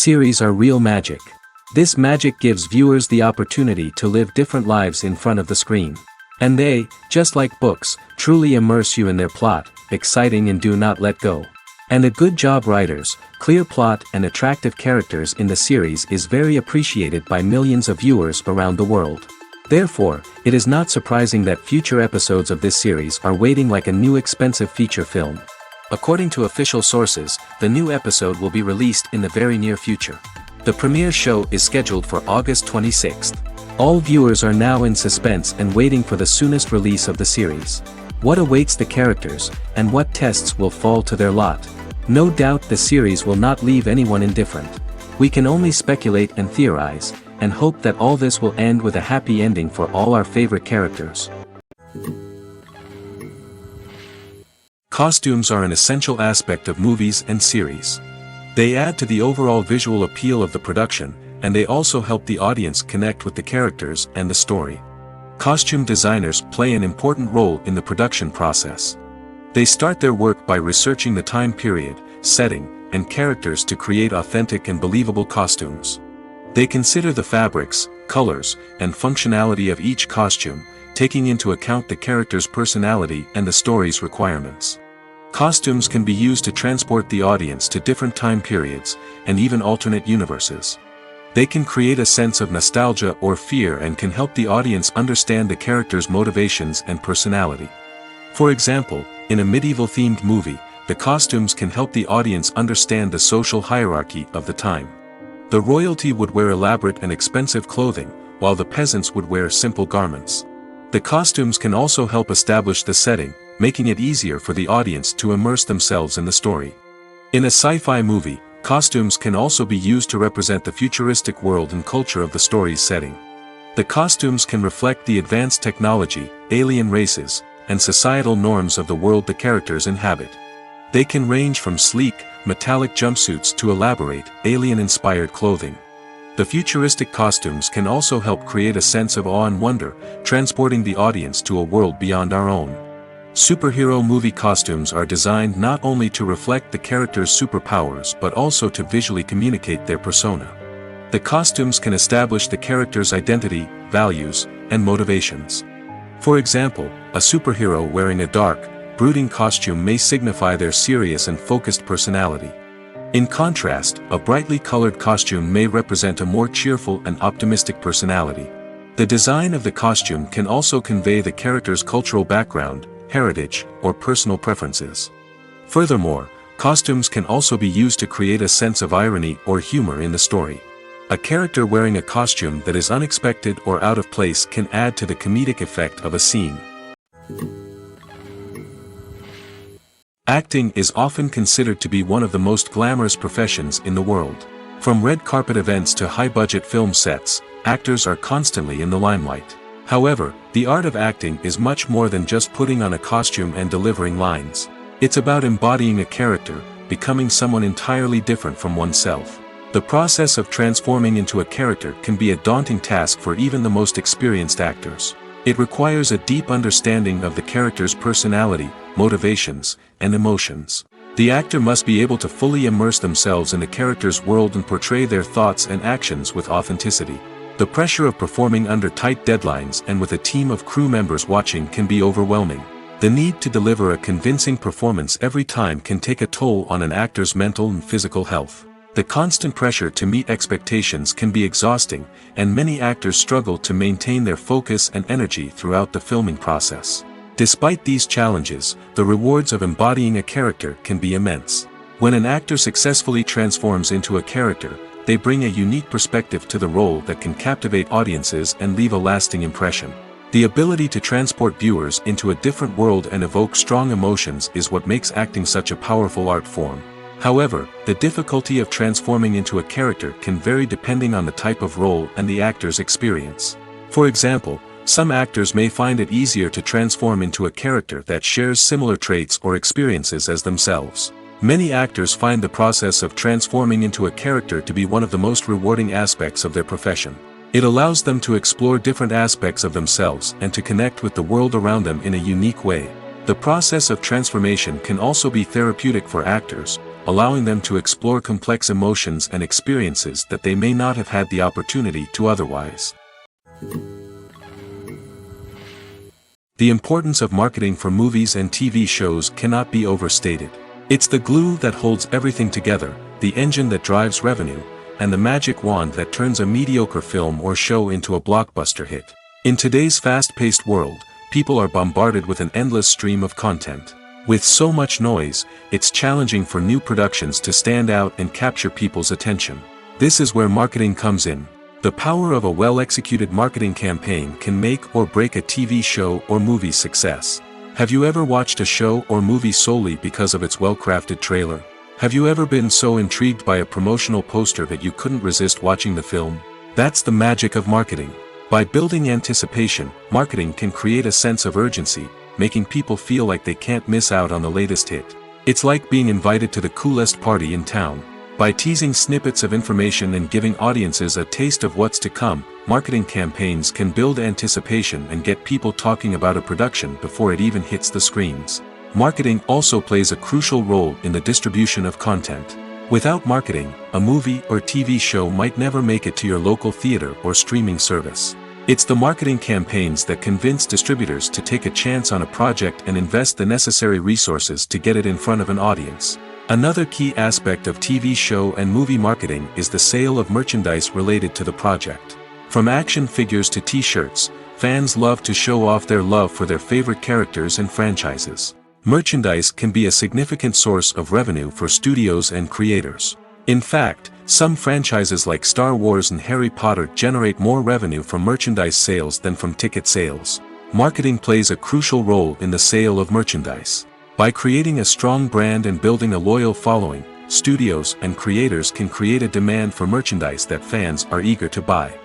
Series are real magic. This magic gives viewers the opportunity to live different lives in front of the screen. And they, just like books, truly immerse you in their plot, exciting and do not let go. And a good job writers, clear plot and attractive characters in the series is very appreciated by millions of viewers around the world. Therefore, it is not surprising that future episodes of this series are waiting like a new expensive feature film. According to official sources, the new episode will be released in the very near future. The premiere show is scheduled for August 26th. All viewers are now in suspense and waiting for the soonest release of the series. What awaits the characters, and what tests will fall to their lot? No doubt the series will not leave anyone indifferent. We can only speculate and theorize, and hope that all this will end with a happy ending for all our favorite characters. Costumes are an essential aspect of movies and series. They add to the overall visual appeal of the production, and they also help the audience connect with the characters and the story. Costume designers play an important role in the production process. They start their work by researching the time period, setting, and characters to create authentic and believable costumes. They consider the fabrics, colors, and functionality of each costume, taking into account the character's personality and the story's requirements. Costumes can be used to transport the audience to different time periods, and even alternate universes. They can create a sense of nostalgia or fear and can help the audience understand the character's motivations and personality. For example, in a medieval-themed movie, the costumes can help the audience understand the social hierarchy of the time. The royalty would wear elaborate and expensive clothing, while the peasants would wear simple garments. The costumes can also help establish the setting, making it easier for the audience to immerse themselves in the story. In a sci-fi movie, costumes can also be used to represent the futuristic world and culture of the story's setting. The costumes can reflect the advanced technology, alien races, and societal norms of the world the characters inhabit. They can range from sleek, metallic jumpsuits to elaborate, alien-inspired clothing. The futuristic costumes can also help create a sense of awe and wonder, transporting the audience to a world beyond our own. Superhero movie costumes are designed not only to reflect the character's superpowers but also to visually communicate their persona. The costumes can establish the character's identity, values, and motivations. For example, a superhero wearing a dark, brooding costume may signify their serious and focused personality. In contrast, a brightly colored costume may represent a more cheerful and optimistic personality. The design of the costume can also convey the character's cultural background, heritage, or personal preferences. Furthermore, costumes can also be used to create a sense of irony or humor in the story. A character wearing a costume that is unexpected or out of place can add to the comedic effect of a scene. Acting is often considered to be one of the most glamorous professions in the world. From red carpet events to high-budget film sets, actors are constantly in the limelight. However, the art of acting is much more than just putting on a costume and delivering lines. It's about embodying a character, becoming someone entirely different from oneself. The process of transforming into a character can be a daunting task for even the most experienced actors. It requires a deep understanding of the character's personality, motivations, and emotions. The actor must be able to fully immerse themselves in the character's world and portray their thoughts and actions with authenticity. The pressure of performing under tight deadlines and with a team of crew members watching can be overwhelming. The need to deliver a convincing performance every time can take a toll on an actor's mental and physical health. The constant pressure to meet expectations can be exhausting, and many actors struggle to maintain their focus and energy throughout the filming process. Despite these challenges, the rewards of embodying a character can be immense. When an actor successfully transforms into a character, they bring a unique perspective to the role that can captivate audiences and leave a lasting impression. The ability to transport viewers into a different world and evoke strong emotions is what makes acting such a powerful art form. However, the difficulty of transforming into a character can vary depending on the type of role and the actor's experience. For example, some actors may find it easier to transform into a character that shares similar traits or experiences as themselves. Many actors find the process of transforming into a character to be one of the most rewarding aspects of their profession. It allows them to explore different aspects of themselves and to connect with the world around them in a unique way. The process of transformation can also be therapeutic for actors, allowing them to explore complex emotions and experiences that they may not have had the opportunity to otherwise. The importance of marketing for movies and TV shows cannot be overstated. It's the glue that holds everything together, the engine that drives revenue, and the magic wand that turns a mediocre film or show into a blockbuster hit. In today's fast-paced world, people are bombarded with an endless stream of content. With so much noise, it's challenging for new productions to stand out and capture people's attention. This is where marketing comes in. The power of a well-executed marketing campaign can make or break a TV show or movie's success. Have you ever watched a show or movie solely because of its well-crafted trailer? Have you ever been so intrigued by a promotional poster that you couldn't resist watching the film? That's the magic of marketing. By building anticipation, marketing can create a sense of urgency, making people feel like they can't miss out on the latest hit. It's like being invited to the coolest party in town. By teasing snippets of information and giving audiences a taste of what's to come, marketing campaigns can build anticipation and get people talking about a production before it even hits the screens. Marketing also plays a crucial role in the distribution of content. Without marketing, a movie or TV show might never make it to your local theater or streaming service. It's the marketing campaigns that convince distributors to take a chance on a project and invest the necessary resources to get it in front of an audience. Another key aspect of TV show and movie marketing is the sale of merchandise related to the project. From action figures to t-shirts, fans love to show off their love for their favorite characters and franchises. Merchandise can be a significant source of revenue for studios and creators. In fact, some franchises like Star Wars and Harry Potter generate more revenue from merchandise sales than from ticket sales. Marketing plays a crucial role in the sale of merchandise. By creating a strong brand and building a loyal following, studios and creators can create a demand for merchandise that fans are eager to buy.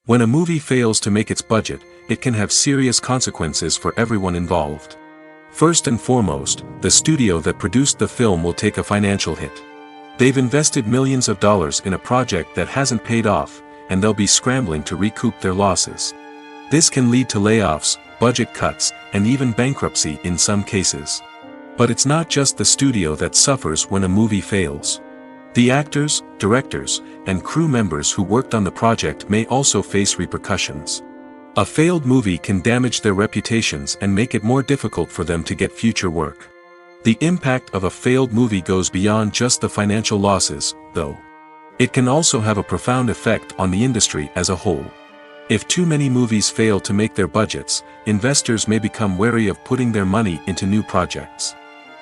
When a movie fails to make its budget, it can have serious consequences for everyone involved. First and foremost, the studio that produced the film will take a financial hit. They've invested millions of dollars in a project that hasn't paid off, and they'll be scrambling to recoup their losses. This can lead to layoffs, budget cuts, and even bankruptcy in some cases. But it's not just the studio that suffers when a movie fails. The actors, directors, and crew members who worked on the project may also face repercussions. A failed movie can damage their reputations and make it more difficult for them to get future work. The impact of a failed movie goes beyond just the financial losses, though. It can also have a profound effect on the industry as a whole. If too many movies fail to make their budgets, investors may become wary of putting their money into new projects.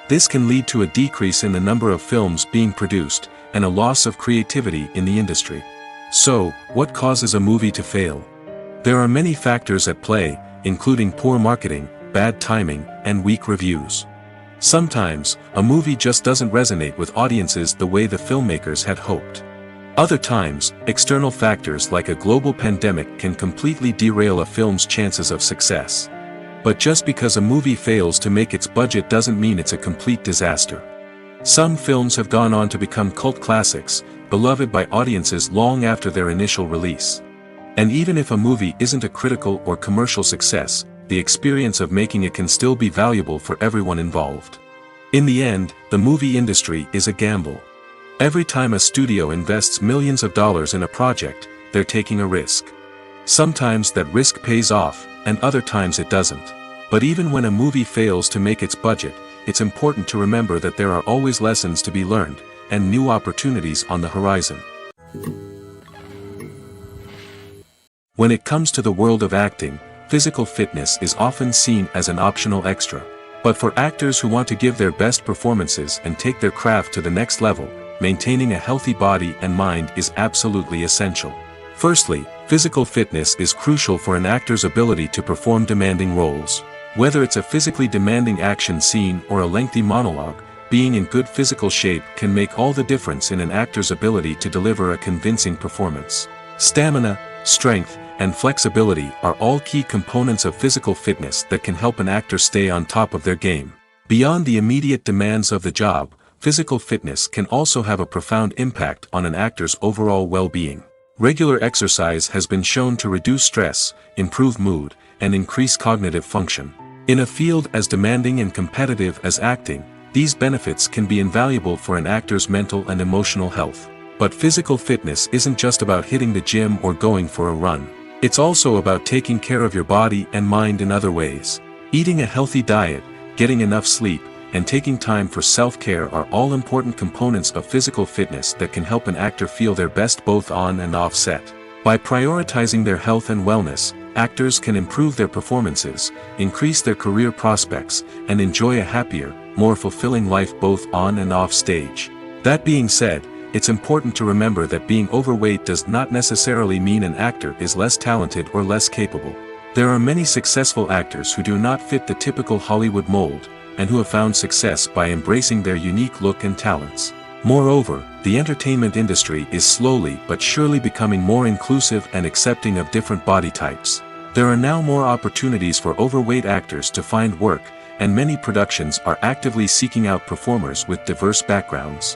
This can lead to a decrease in the number of films being produced, and a loss of creativity in the industry. So, what causes a movie to fail? There are many factors at play, including poor marketing, bad timing, and weak reviews. Sometimes, a movie just doesn't resonate with audiences the way the filmmakers had hoped. Other times, external factors like a global pandemic can completely derail a film's chances of success. But just because a movie fails to make its budget doesn't mean it's a complete disaster. Some films have gone on to become cult classics, beloved by audiences long after their initial release. And even if a movie isn't a critical or commercial success, the experience of making it can still be valuable for everyone involved. In the end, the movie industry is a gamble. Every time a studio invests millions of dollars in a project, they're taking a risk. Sometimes that risk pays off, and other times it doesn't. But even when a movie fails to make its budget, it's important to remember that there are always lessons to be learned, and new opportunities on the horizon. When it comes to the world of acting, physical fitness is often seen as an optional extra. But for actors who want to give their best performances and take their craft to the next level, maintaining a healthy body and mind is absolutely essential. Firstly, physical fitness is crucial for an actor's ability to perform demanding roles. Whether it's a physically demanding action scene or a lengthy monologue, being in good physical shape can make all the difference in an actor's ability to deliver a convincing performance. Stamina, strength, and flexibility are all key components of physical fitness that can help an actor stay on top of their game. Beyond the immediate demands of the job, physical fitness can also have a profound impact on an actor's overall well-being. Regular exercise has been shown to reduce stress, improve mood, and increase cognitive function. In a field as demanding and competitive as acting, these benefits can be invaluable for an actor's mental and emotional health. But physical fitness isn't just about hitting the gym or going for a run. It's also about taking care of your body and mind in other ways. Eating a healthy diet, getting enough sleep, and taking time for self-care are all important components of physical fitness that can help an actor feel their best both on and off set. By prioritizing their health and wellness, actors can improve their performances, increase their career prospects, and enjoy a happier, more fulfilling life both on and off stage. That being said, it's important to remember that being overweight does not necessarily mean an actor is less talented or less capable. There are many successful actors who do not fit the typical Hollywood mold, and who have found success by embracing their unique look and talents. Moreover, the entertainment industry is slowly but surely becoming more inclusive and accepting of different body types. There are now more opportunities for overweight actors to find work, and many productions are actively seeking out performers with diverse backgrounds.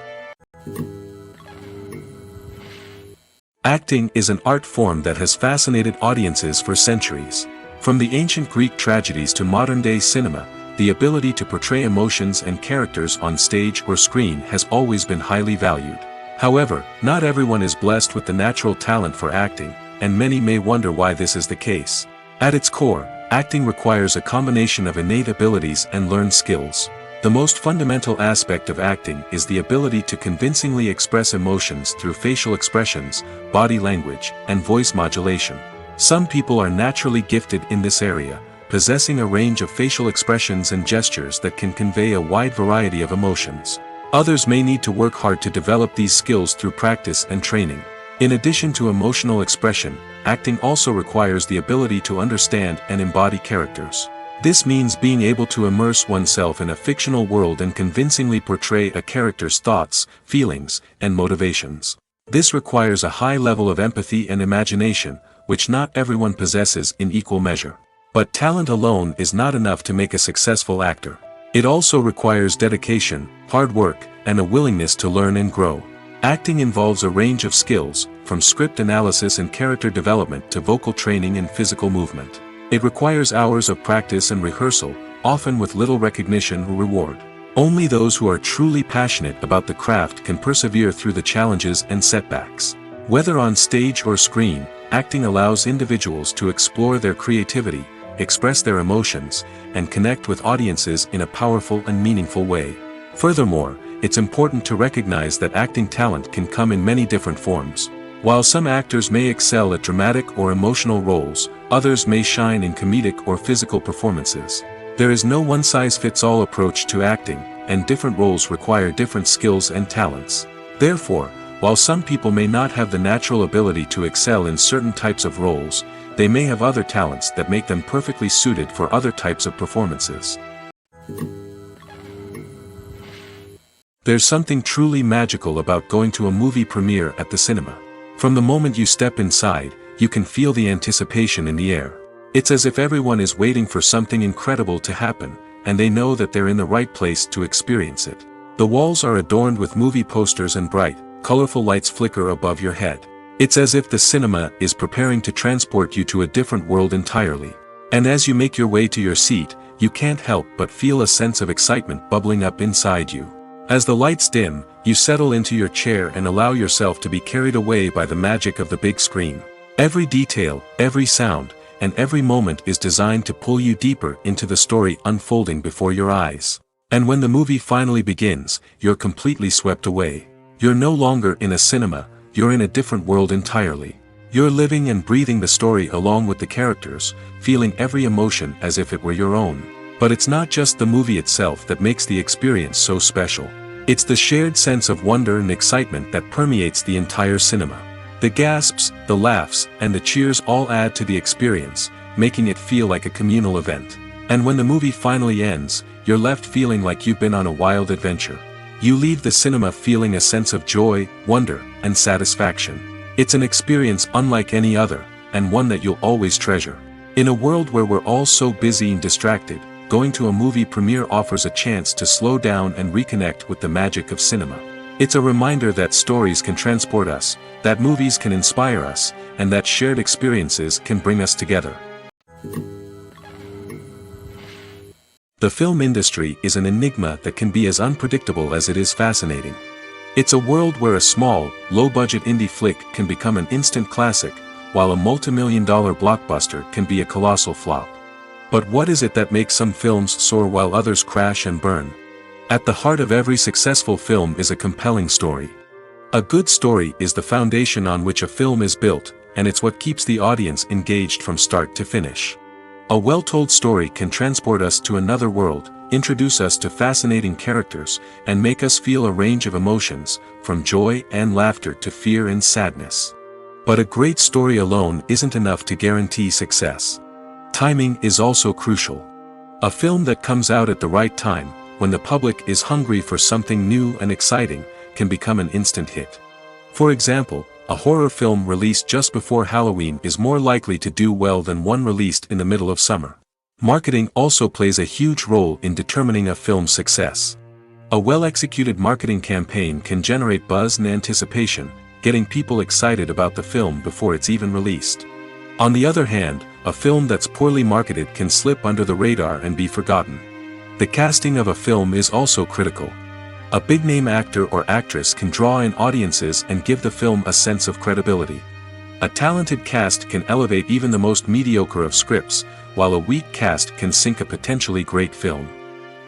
Acting is an art form that has fascinated audiences for centuries. From the ancient Greek tragedies to modern-day cinema, the ability to portray emotions and characters on stage or screen has always been highly valued. However, not everyone is blessed with the natural talent for acting, and many may wonder why this is the case. At its core, acting requires a combination of innate abilities and learned skills. The most fundamental aspect of acting is the ability to convincingly express emotions through facial expressions, body language, and voice modulation. Some people are naturally gifted in this area, possessing a range of facial expressions and gestures that can convey a wide variety of emotions. Others may need to work hard to develop these skills through practice and training. In addition to emotional expression, acting also requires the ability to understand and embody characters. This means being able to immerse oneself in a fictional world and convincingly portray a character's thoughts, feelings, and motivations. This requires a high level of empathy and imagination, which not everyone possesses in equal measure. But talent alone is not enough to make a successful actor. It also requires dedication, hard work, and a willingness to learn and grow. Acting involves a range of skills, from script analysis and character development to vocal training and physical movement. It requires hours of practice and rehearsal, often with little recognition or reward. Only those who are truly passionate about the craft can persevere through the challenges and setbacks. Whether on stage or screen, acting allows individuals to explore their creativity, express their emotions, and connect with audiences in a powerful and meaningful way. Furthermore, it's important to recognize that acting talent can come in many different forms. While some actors may excel at dramatic or emotional roles, others may shine in comedic or physical performances. There is no one-size-fits-all approach to acting, and different roles require different skills and talents. Therefore, while some people may not have the natural ability to excel in certain types of roles, they may have other talents that make them perfectly suited for other types of performances. There's something truly magical about going to a movie premiere at the cinema. From the moment you step inside, you can feel the anticipation in the air. It's as if everyone is waiting for something incredible to happen, and they know that they're in the right place to experience it. The walls are adorned with movie posters and bright, colorful lights flicker above your head. It's as if the cinema is preparing to transport you to a different world entirely. And as you make your way to your seat, you can't help but feel a sense of excitement bubbling up inside you. As the lights dim, you settle into your chair and allow yourself to be carried away by the magic of the big screen. Every detail, every sound, and every moment is designed to pull you deeper into the story unfolding before your eyes. And when the movie finally begins, you're completely swept away. You're no longer in a cinema, you're in a different world entirely. You're living and breathing the story along with the characters, feeling every emotion as if it were your own. But it's not just the movie itself that makes the experience so special. It's the shared sense of wonder and excitement that permeates the entire cinema. The gasps, the laughs, and the cheers all add to the experience, making it feel like a communal event. And when the movie finally ends, you're left feeling like you've been on a wild adventure. You leave the cinema feeling a sense of joy, wonder, and satisfaction. It's an experience unlike any other, and one that you'll always treasure. In a world where we're all so busy and distracted, going to a movie premiere offers a chance to slow down and reconnect with the magic of cinema. It's a reminder that stories can transport us, that movies can inspire us, and that shared experiences can bring us together. The film industry is an enigma that can be as unpredictable as it is fascinating. It's a world where a small, low-budget indie flick can become an instant classic, while a multi-million-dollar blockbuster can be a colossal flop. But what is it that makes some films soar while others crash and burn? At the heart of every successful film is a compelling story. A good story is the foundation on which a film is built, and it's what keeps the audience engaged from start to finish. A well-told story can transport us to another world, introduce us to fascinating characters, and make us feel a range of emotions, from joy and laughter to fear and sadness. But a great story alone isn't enough to guarantee success. Timing is also crucial. A film that comes out at the right time, when the public is hungry for something new and exciting, can become an instant hit. For example, a horror film released just before Halloween is more likely to do well than one released in the middle of summer. Marketing also plays a huge role in determining a film's success. A well-executed marketing campaign can generate buzz and anticipation, getting people excited about the film before it's even released. On the other hand, a film that's poorly marketed can slip under the radar and be forgotten. The casting of a film is also critical. A big-name actor or actress can draw in audiences and give the film a sense of credibility. A talented cast can elevate even the most mediocre of scripts, while a weak cast can sink a potentially great film.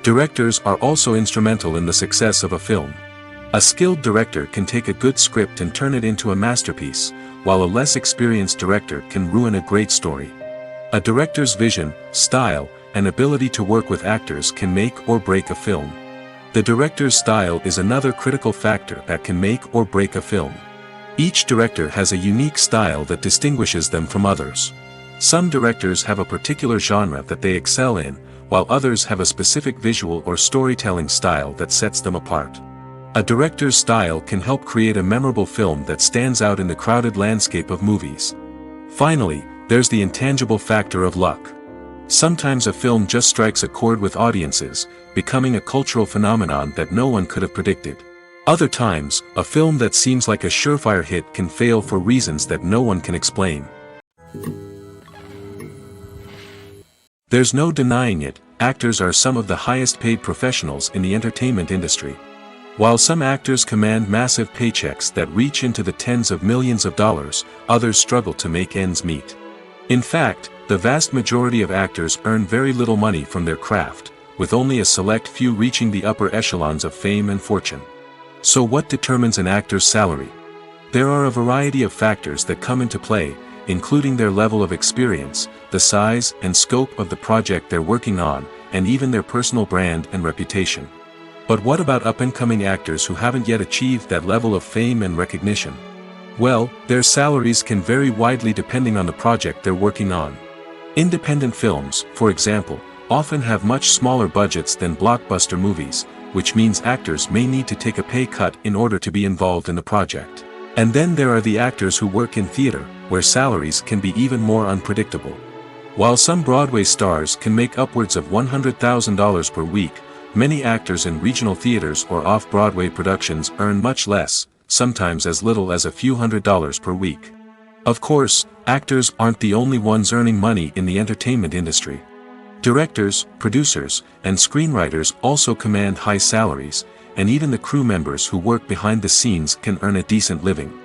Directors are also instrumental in the success of a film. A skilled director can take a good script and turn it into a masterpiece, while a less experienced director can ruin a great story. A director's vision, style, and ability to work with actors can make or break a film. The director's style is another critical factor that can make or break a film. Each director has a unique style that distinguishes them from others. Some directors have a particular genre that they excel in, while others have a specific visual or storytelling style that sets them apart. A director's style can help create a memorable film that stands out in the crowded landscape of movies. Finally, there's the intangible factor of luck. Sometimes a film just strikes a chord with audiences, becoming a cultural phenomenon that no one could have predicted. Other times, a film that seems like a surefire hit can fail for reasons that no one can explain. There's no denying it, actors are some of the highest paid professionals in the entertainment industry. While some actors command massive paychecks that reach into the tens of millions of dollars, others struggle to make ends meet. In fact, the vast majority of actors earn very little money from their craft, with only a select few reaching the upper echelons of fame and fortune. So what determines an actor's salary? There are a variety of factors that come into play, including their level of experience, the size and scope of the project they're working on, and even their personal brand and reputation. But what about up-and-coming actors who haven't yet achieved that level of fame and recognition? Well, their salaries can vary widely depending on the project they're working on. Independent films, for example, often have much smaller budgets than blockbuster movies, which means actors may need to take a pay cut in order to be involved in the project. And then there are the actors who work in theater, where salaries can be even more unpredictable. While some Broadway stars can make upwards of $100,000 per week, many actors in regional theaters or off-Broadway productions earn much less, sometimes as little as a few $100s per week. Of course, actors aren't the only ones earning money in the entertainment industry. Directors, producers, and screenwriters also command high salaries, and even the crew members who work behind the scenes can earn a decent living.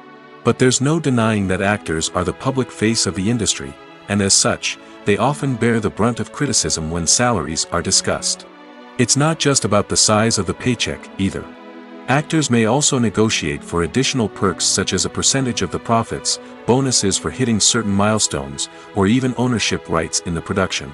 But there's no denying that actors are the public face of the industry, and as such, they often bear the brunt of criticism when salaries are discussed. It's not just about the size of the paycheck, either. Actors may also negotiate for additional perks such as a percentage of the profits, bonuses for hitting certain milestones, or even ownership rights in the production.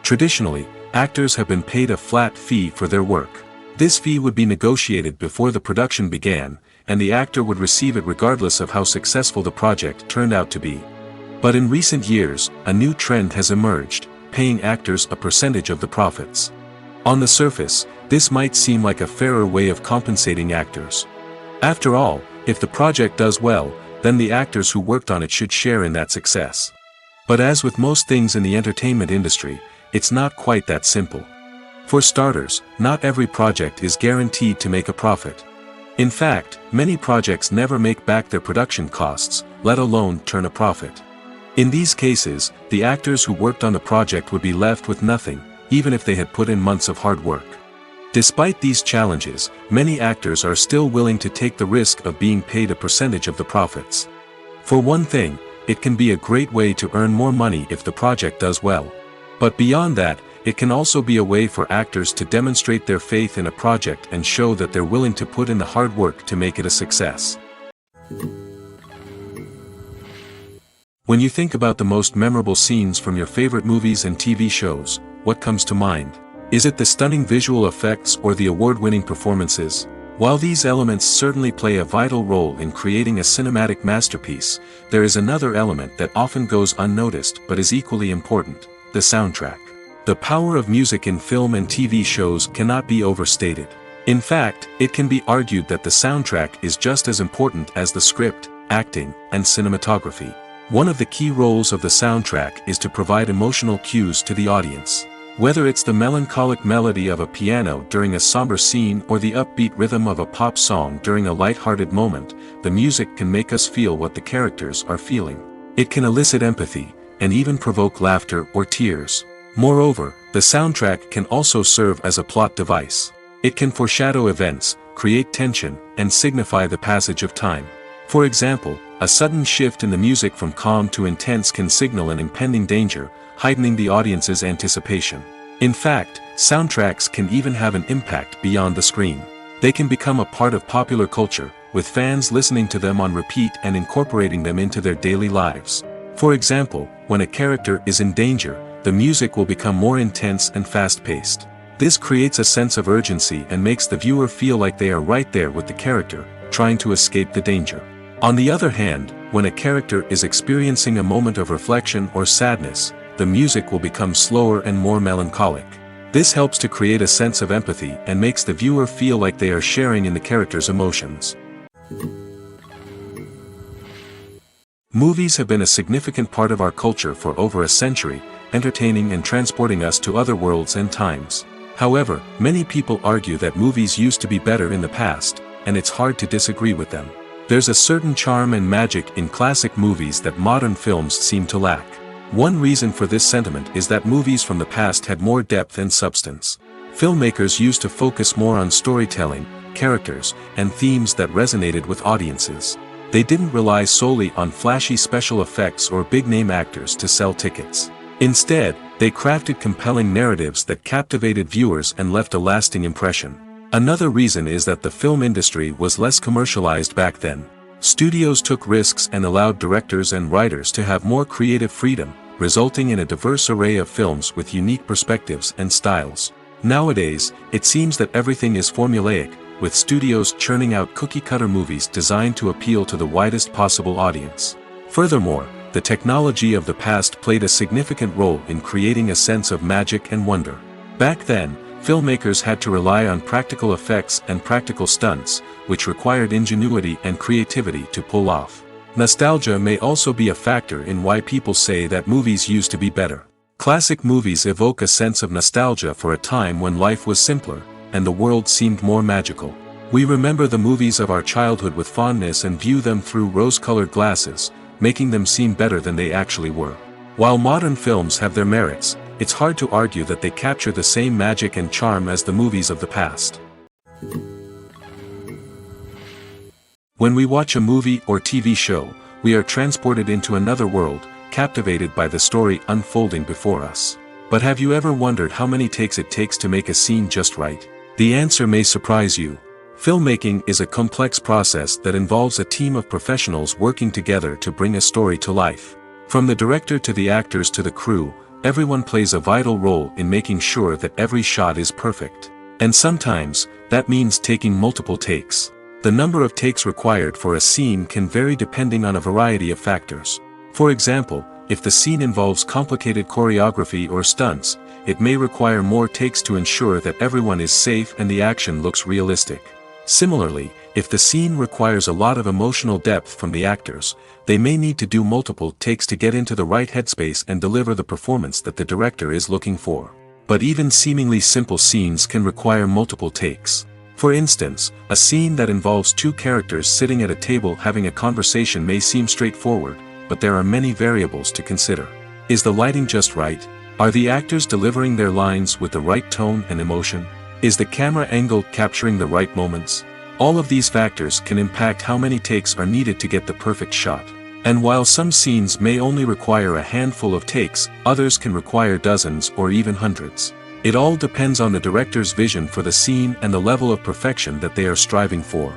Traditionally, actors have been paid a flat fee for their work. This fee would be negotiated before the production began, and the actor would receive it regardless of how successful the project turned out to be. But in recent years, a new trend has emerged, paying actors a percentage of the profits. On the surface, this might seem like a fairer way of compensating actors. After all, if the project does well, then the actors who worked on it should share in that success. But as with most things in the entertainment industry, it's not quite that simple. For starters, not every project is guaranteed to make a profit. In fact, many projects never make back their production costs, let alone turn a profit. In these cases, the actors who worked on the project would be left with nothing, even if they had put in months of hard work. Despite these challenges, many actors are still willing to take the risk of being paid a percentage of the profits. For one thing, it can be a great way to earn more money if the project does well. But beyond that, it can also be a way for actors to demonstrate their faith in a project and show that they're willing to put in the hard work to make it a success. When you think about the most memorable scenes from your favorite movies and TV shows, what comes to mind? Is it the stunning visual effects or the award-winning performances? While these elements certainly play a vital role in creating a cinematic masterpiece, there is another element that often goes unnoticed but is equally important: the soundtrack. The power of music in film and TV shows cannot be overstated. In fact, it can be argued that the soundtrack is just as important as the script, acting, and cinematography. One of the key roles of the soundtrack is to provide emotional cues to the audience. Whether it's the melancholic melody of a piano during a somber scene or the upbeat rhythm of a pop song during a light-hearted moment, the music can make us feel what the characters are feeling. It can elicit empathy, and even provoke laughter or tears. Moreover, the soundtrack can also serve as a plot device. It can foreshadow events, create tension, and signify the passage of time. For example, a sudden shift in the music from calm to intense can signal an impending danger, heightening the audience's anticipation. In fact, soundtracks can even have an impact beyond the screen. They can become a part of popular culture, with fans listening to them on repeat and incorporating them into their daily lives. For example, when a character is in danger, the music will become more intense and fast-paced. This creates a sense of urgency and makes the viewer feel like they are right there with the character, trying to escape the danger. On the other hand, when a character is experiencing a moment of reflection or sadness, the music will become slower and more melancholic. This helps to create a sense of empathy and makes the viewer feel like they are sharing in the character's emotions. Movies have been a significant part of our culture for over a century, entertaining and transporting us to other worlds and times. However, many people argue that movies used to be better in the past, and it's hard to disagree with them. There's a certain charm and magic in classic movies that modern films seem to lack. One reason for this sentiment is that movies from the past had more depth and substance. Filmmakers used to focus more on storytelling, characters, and themes that resonated with audiences. They didn't rely solely on flashy special effects or big-name actors to sell tickets. Instead, they crafted compelling narratives that captivated viewers and left a lasting impression. Another reason is that the film industry was less commercialized back then. Studios took risks and allowed directors and writers to have more creative freedom, resulting in a diverse array of films with unique perspectives and styles. Nowadays, it seems that everything is formulaic, with studios churning out cookie-cutter movies designed to appeal to the widest possible audience. Furthermore, the technology of the past played a significant role in creating a sense of magic and wonder. Back then, filmmakers had to rely on practical effects and practical stunts, which required ingenuity and creativity to pull off. Nostalgia may also be a factor in why people say that movies used to be better. Classic movies evoke a sense of nostalgia for a time when life was simpler, and the world seemed more magical. We remember the movies of our childhood with fondness and view them through rose-colored glasses, making them seem better than they actually were. While modern films have their merits, it's hard to argue that they capture the same magic and charm as the movies of the past. When we watch a movie or TV show, we are transported into another world, captivated by the story unfolding before us. But have you ever wondered how many takes it takes to make a scene just right? The answer may surprise you. Filmmaking is a complex process that involves a team of professionals working together to bring a story to life. From the director to the actors to the crew, everyone plays a vital role in making sure that every shot is perfect. And sometimes, that means taking multiple takes. The number of takes required for a scene can vary depending on a variety of factors. For example, if the scene involves complicated choreography or stunts, it may require more takes to ensure that everyone is safe and the action looks realistic. Similarly, if the scene requires a lot of emotional depth from the actors, they may need to do multiple takes to get into the right headspace and deliver the performance that the director is looking for. But even seemingly simple scenes can require multiple takes. For instance, a scene that involves two characters sitting at a table having a conversation may seem straightforward, but there are many variables to consider. Is the lighting just right? Are the actors delivering their lines with the right tone and emotion? Is the camera angle capturing the right moments? All of these factors can impact how many takes are needed to get the perfect shot. And while some scenes may only require a handful of takes, others can require dozens or even hundreds. It all depends on the director's vision for the scene and the level of perfection that they are striving for.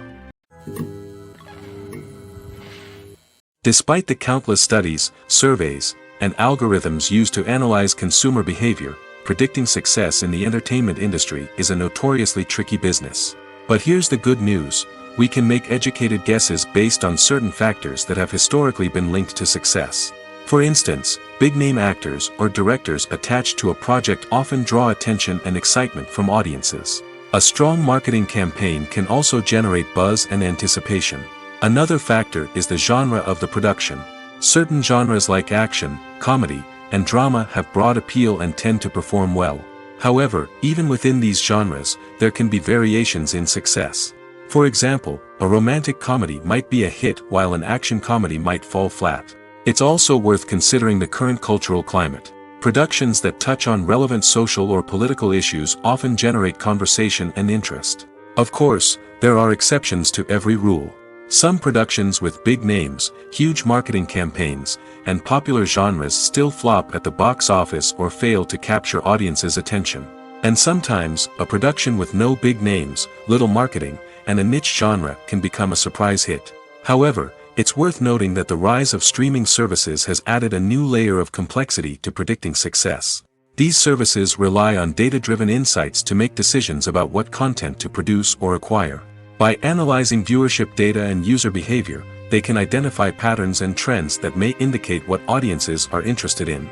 Despite the countless studies, surveys, and algorithms used to analyze consumer behavior, predicting success in the entertainment industry is a notoriously tricky business. But here's the good news: we can make educated guesses based on certain factors that have historically been linked to success. For instance, big-name actors or directors attached to a project often draw attention and excitement from audiences. A strong marketing campaign can also generate buzz and anticipation. Another factor is the genre of the production. Certain genres like action, comedy, and drama have broad appeal and tend to perform well. However, even within these genres, there can be variations in success. For example, a romantic comedy might be a hit while an action comedy might fall flat. It's also worth considering the current cultural climate. Productions that touch on relevant social or political issues often generate conversation and interest. Of course, there are exceptions to every rule. Some productions with big names, huge marketing campaigns, and popular genres still flop at the box office or fail to capture audiences' attention. And sometimes, a production with no big names, little marketing, and a niche genre can become a surprise hit. However, it's worth noting that the rise of streaming services has added a new layer of complexity to predicting success. These services rely on data-driven insights to make decisions about what content to produce or acquire. By analyzing viewership data and user behavior, they can identify patterns and trends that may indicate what audiences are interested in.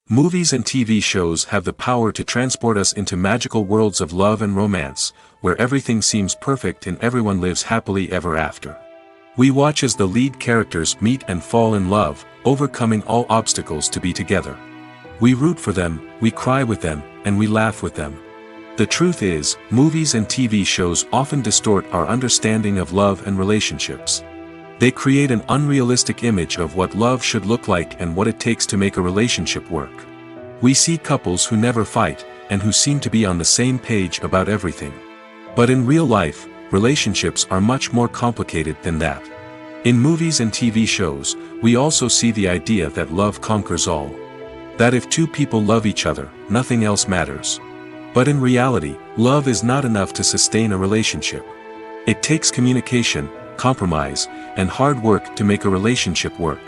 Movies and TV shows have the power to transport us into magical worlds of love and romance, where everything seems perfect and everyone lives happily ever after. We watch as the lead characters meet and fall in love, overcoming all obstacles to be together. We root for them, we cry with them, and we laugh with them. The truth is, movies and TV shows often distort our understanding of love and relationships. They create an unrealistic image of what love should look like and what it takes to make a relationship work. We see couples who never fight, and who seem to be on the same page about everything. But in real life, relationships are much more complicated than that. In movies and TV shows, we also see the idea that love conquers all. That if two people love each other, nothing else matters. But in reality, love is not enough to sustain a relationship. It takes communication, compromise, and hard work to make a relationship work.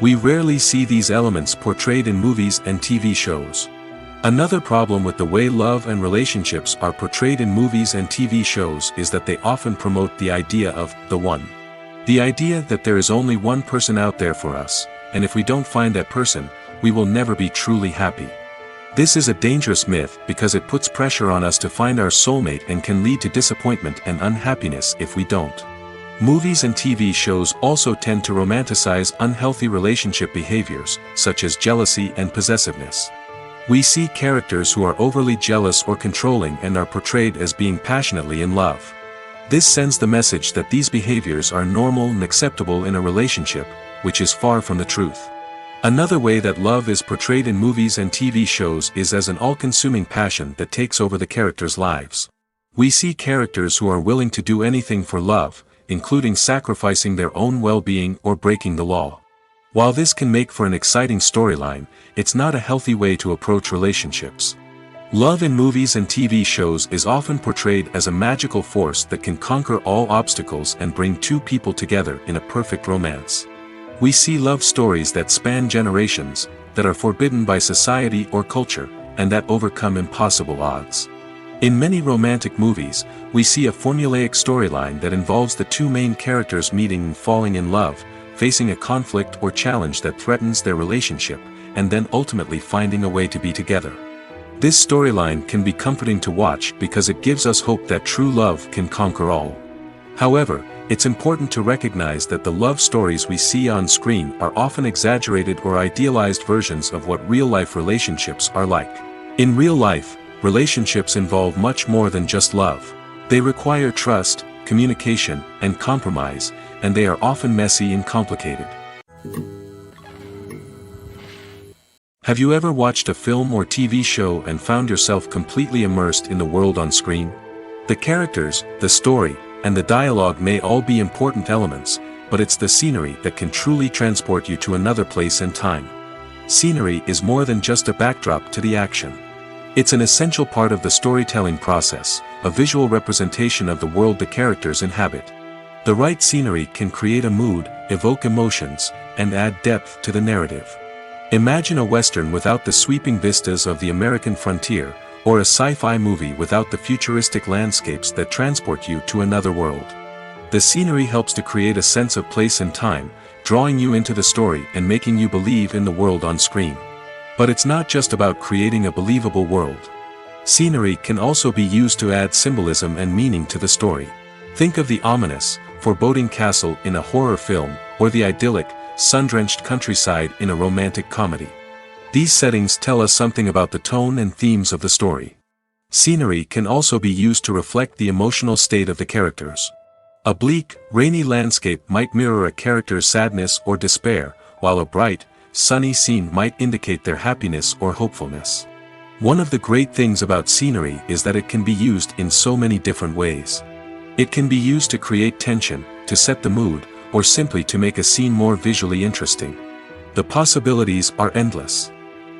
We rarely see these elements portrayed in movies and TV shows. Another problem with the way love and relationships are portrayed in movies and TV shows is that they often promote the idea of the one. The idea that there is only one person out there for us, and if we don't find that person, we will never be truly happy. This is a dangerous myth because it puts pressure on us to find our soulmate and can lead to disappointment and unhappiness if we don't. Movies and TV shows also tend to romanticize unhealthy relationship behaviors, such as jealousy and possessiveness. We see characters who are overly jealous or controlling and are portrayed as being passionately in love. This sends the message that these behaviors are normal and acceptable in a relationship, which is far from the truth. Another way that love is portrayed in movies and TV shows is as an all-consuming passion that takes over the characters' lives. We see characters who are willing to do anything for love, including sacrificing their own well-being or breaking the law. While this can make for an exciting storyline, it's not a healthy way to approach relationships. Love in movies and TV shows is often portrayed as a magical force that can conquer all obstacles and bring two people together in a perfect romance. We see love stories that span generations, that are forbidden by society or culture, and that overcome impossible odds. In many romantic movies, we see a formulaic storyline that involves the two main characters meeting and falling in love, facing a conflict or challenge that threatens their relationship, and then ultimately finding a way to be together. This storyline can be comforting to watch because it gives us hope that true love can conquer all. However, it's important to recognize that the love stories we see on screen are often exaggerated or idealized versions of what real-life relationships are like. In real life, relationships involve much more than just love. They require trust, communication, and compromise, and they are often messy and complicated. Have you ever watched a film or TV show and found yourself completely immersed in the world on screen? The characters, the story, and the dialogue may all be important elements, but it's the scenery that can truly transport you to another place and time. Scenery is more than just a backdrop to the action. It's an essential part of the storytelling process, a visual representation of the world the characters inhabit. The right scenery can create a mood, evoke emotions, and add depth to the narrative. Imagine a Western without the sweeping vistas of the American frontier, or a sci-fi movie without the futuristic landscapes that transport you to another world. The scenery helps to create a sense of place and time, drawing you into the story and making you believe in the world on screen. But it's not just about creating a believable world. Scenery can also be used to add symbolism and meaning to the story. Think of the ominous, foreboding castle in a horror film, or the idyllic, sun-drenched countryside in a romantic comedy. These settings tell us something about the tone and themes of the story. Scenery can also be used to reflect the emotional state of the characters. A bleak, rainy landscape might mirror a character's sadness or despair, while a bright, sunny scene might indicate their happiness or hopefulness. One of the great things about scenery is that it can be used in so many different ways. It can be used to create tension, to set the mood, or simply to make a scene more visually interesting. The possibilities are endless.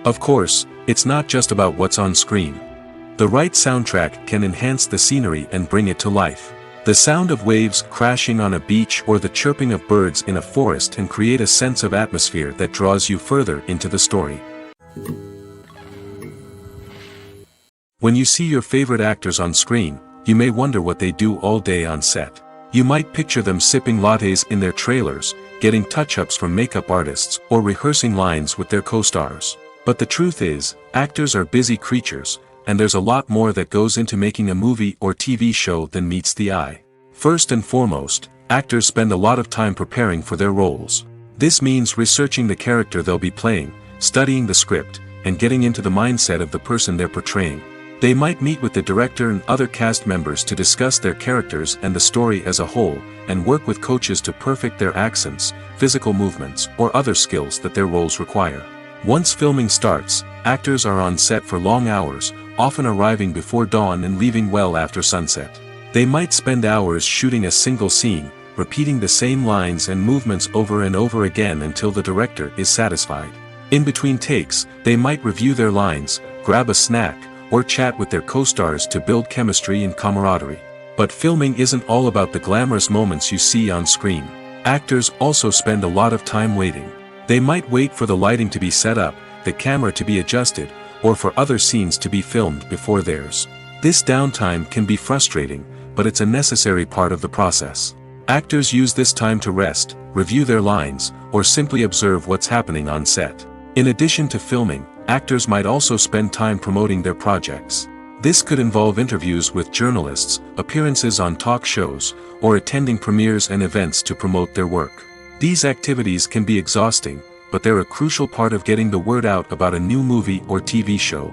Of course, it's not just about what's on screen. The right soundtrack can enhance the scenery and bring it to life. The sound of waves crashing on a beach or the chirping of birds in a forest can create a sense of atmosphere that draws you further into the story. When you see your favorite actors on screen, you may wonder what they do all day on set. You might picture them sipping lattes in their trailers, getting touch-ups from makeup artists, or rehearsing lines with their co-stars. But the truth is, actors are busy creatures, and there's a lot more that goes into making a movie or TV show than meets the eye. First and foremost, actors spend a lot of time preparing for their roles. This means researching the character they'll be playing, studying the script, and getting into the mindset of the person they're portraying. They might meet with the director and other cast members to discuss their characters and the story as a whole, and work with coaches to perfect their accents, physical movements, or other skills that their roles require. Once filming starts, actors are on set for long hours, often arriving before dawn and leaving well after sunset. They might spend hours shooting a single scene, repeating the same lines and movements over and over again until the director is satisfied. In between takes, they might review their lines, grab a snack, or chat with their co-stars to build chemistry and camaraderie. But filming isn't all about the glamorous moments you see on screen. Actors also spend a lot of time waiting. They might wait for the lighting to be set up, the camera to be adjusted, or for other scenes to be filmed before theirs. This downtime can be frustrating, but it's a necessary part of the process. Actors use this time to rest, review their lines, or simply observe what's happening on set. In addition to filming, actors might also spend time promoting their projects. This could involve interviews with journalists, appearances on talk shows, or attending premieres and events to promote their work. These activities can be exhausting, but they're a crucial part of getting the word out about a new movie or TV show.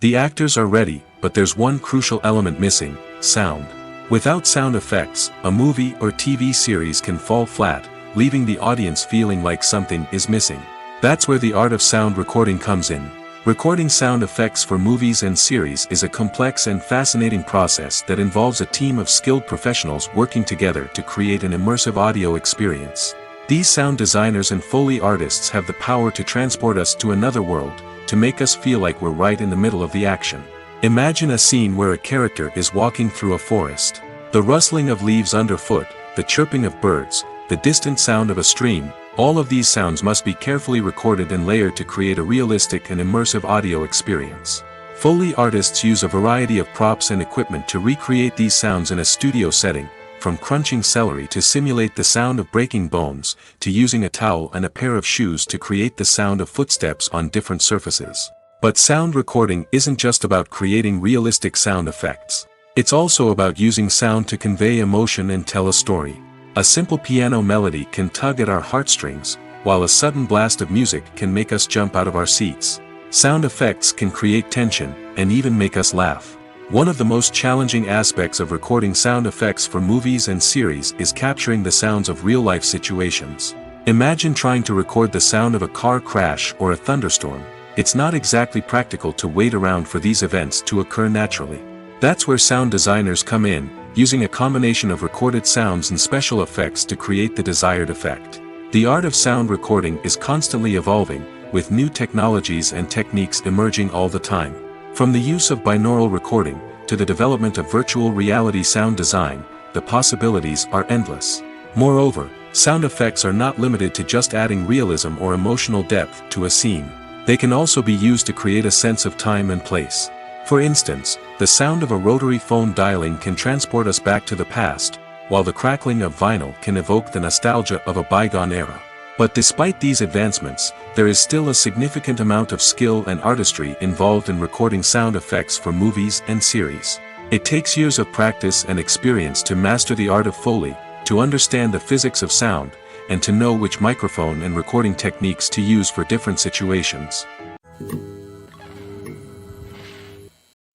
The actors are ready, but there's one crucial element missing: sound. Without sound effects, a movie or TV series can fall flat, leaving the audience feeling like something is missing. That's where the art of sound recording comes in. Recording sound effects for movies and series is a complex and fascinating process that involves a team of skilled professionals working together to create an immersive audio experience. These sound designers and Foley artists have the power to transport us to another world, to make us feel like we're right in the middle of the action. Imagine a scene where a character is walking through a forest. The rustling of leaves underfoot, the chirping of birds, the distant sound of a stream, all of these sounds must be carefully recorded and layered to create a realistic and immersive audio experience. Foley artists use a variety of props and equipment to recreate these sounds in a studio setting, from crunching celery to simulate the sound of breaking bones, to using a towel and a pair of shoes to create the sound of footsteps on different surfaces. But sound recording isn't just about creating realistic sound effects. It's also about using sound to convey emotion and tell a story. A simple piano melody can tug at our heartstrings, while a sudden blast of music can make us jump out of our seats. Sound effects can create tension, and even make us laugh. One of the most challenging aspects of recording sound effects for movies and series is capturing the sounds of real-life situations. Imagine trying to record the sound of a car crash or a thunderstorm. It's not exactly practical to wait around for these events to occur naturally. That's where sound designers come in, using a combination of recorded sounds and special effects to create the desired effect. The art of sound recording is constantly evolving, with new technologies and techniques emerging all the time. From the use of binaural recording, to the development of virtual reality sound design, the possibilities are endless. Moreover, sound effects are not limited to just adding realism or emotional depth to a scene. They can also be used to create a sense of time and place. For instance, the sound of a rotary phone dialing can transport us back to the past, while the crackling of vinyl can evoke the nostalgia of a bygone era. But despite these advancements, there is still a significant amount of skill and artistry involved in recording sound effects for movies and series. It takes years of practice and experience to master the art of Foley, to understand the physics of sound, and to know which microphone and recording techniques to use for different situations.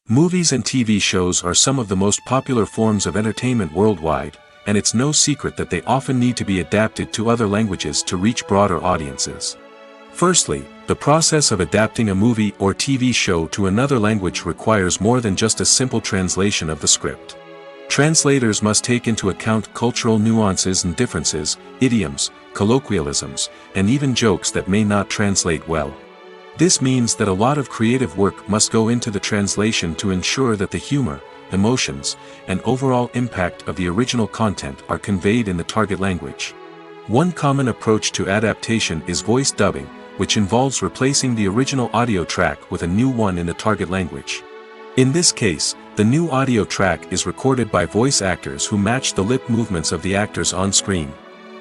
Movies and TV shows are some of the most popular forms of entertainment worldwide, and it's no secret that they often need to be adapted to other languages to reach broader audiences. Firstly, the process of adapting a movie or TV show to another language requires more than just a simple translation of the script. Translators must take into account cultural nuances and differences, idioms, colloquialisms, and even jokes that may not translate well. This means that a lot of creative work must go into the translation to ensure that the humor, emotions, and overall impact of the original content are conveyed in the target language. One common approach to adaptation is voice dubbing, which involves replacing the original audio track with a new one in the target language. In this case, the new audio track is recorded by voice actors who match the lip movements of the actors on screen.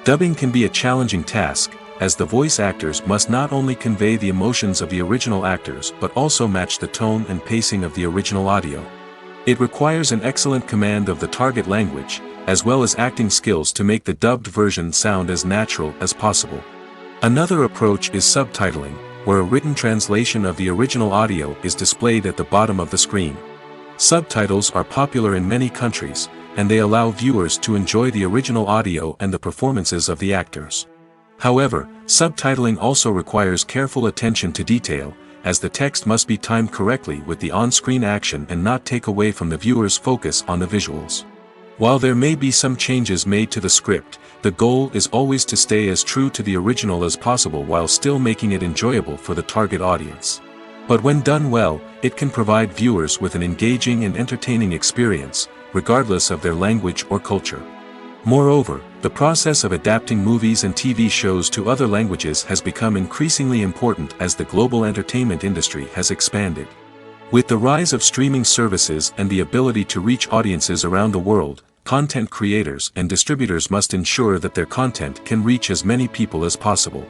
Dubbing can be a challenging task, as the voice actors must not only convey the emotions of the original actors but also match the tone and pacing of the original audio. It requires an excellent command of the target language, as well as acting skills to make the dubbed version sound as natural as possible. Another approach is subtitling, where a written translation of the original audio is displayed at the bottom of the screen. Subtitles are popular in many countries, and they allow viewers to enjoy the original audio and the performances of the actors. However, subtitling also requires careful attention to detail, as the text must be timed correctly with the on-screen action and not take away from the viewer's focus on the visuals. While there may be some changes made to the script, the goal is always to stay as true to the original as possible while still making it enjoyable for the target audience. But when done well, it can provide viewers with an engaging and entertaining experience, regardless of their language or culture. Moreover, the process of adapting movies and TV shows to other languages has become increasingly important as the global entertainment industry has expanded. With the rise of streaming services and the ability to reach audiences around the world, content creators and distributors must ensure that their content can reach as many people as possible.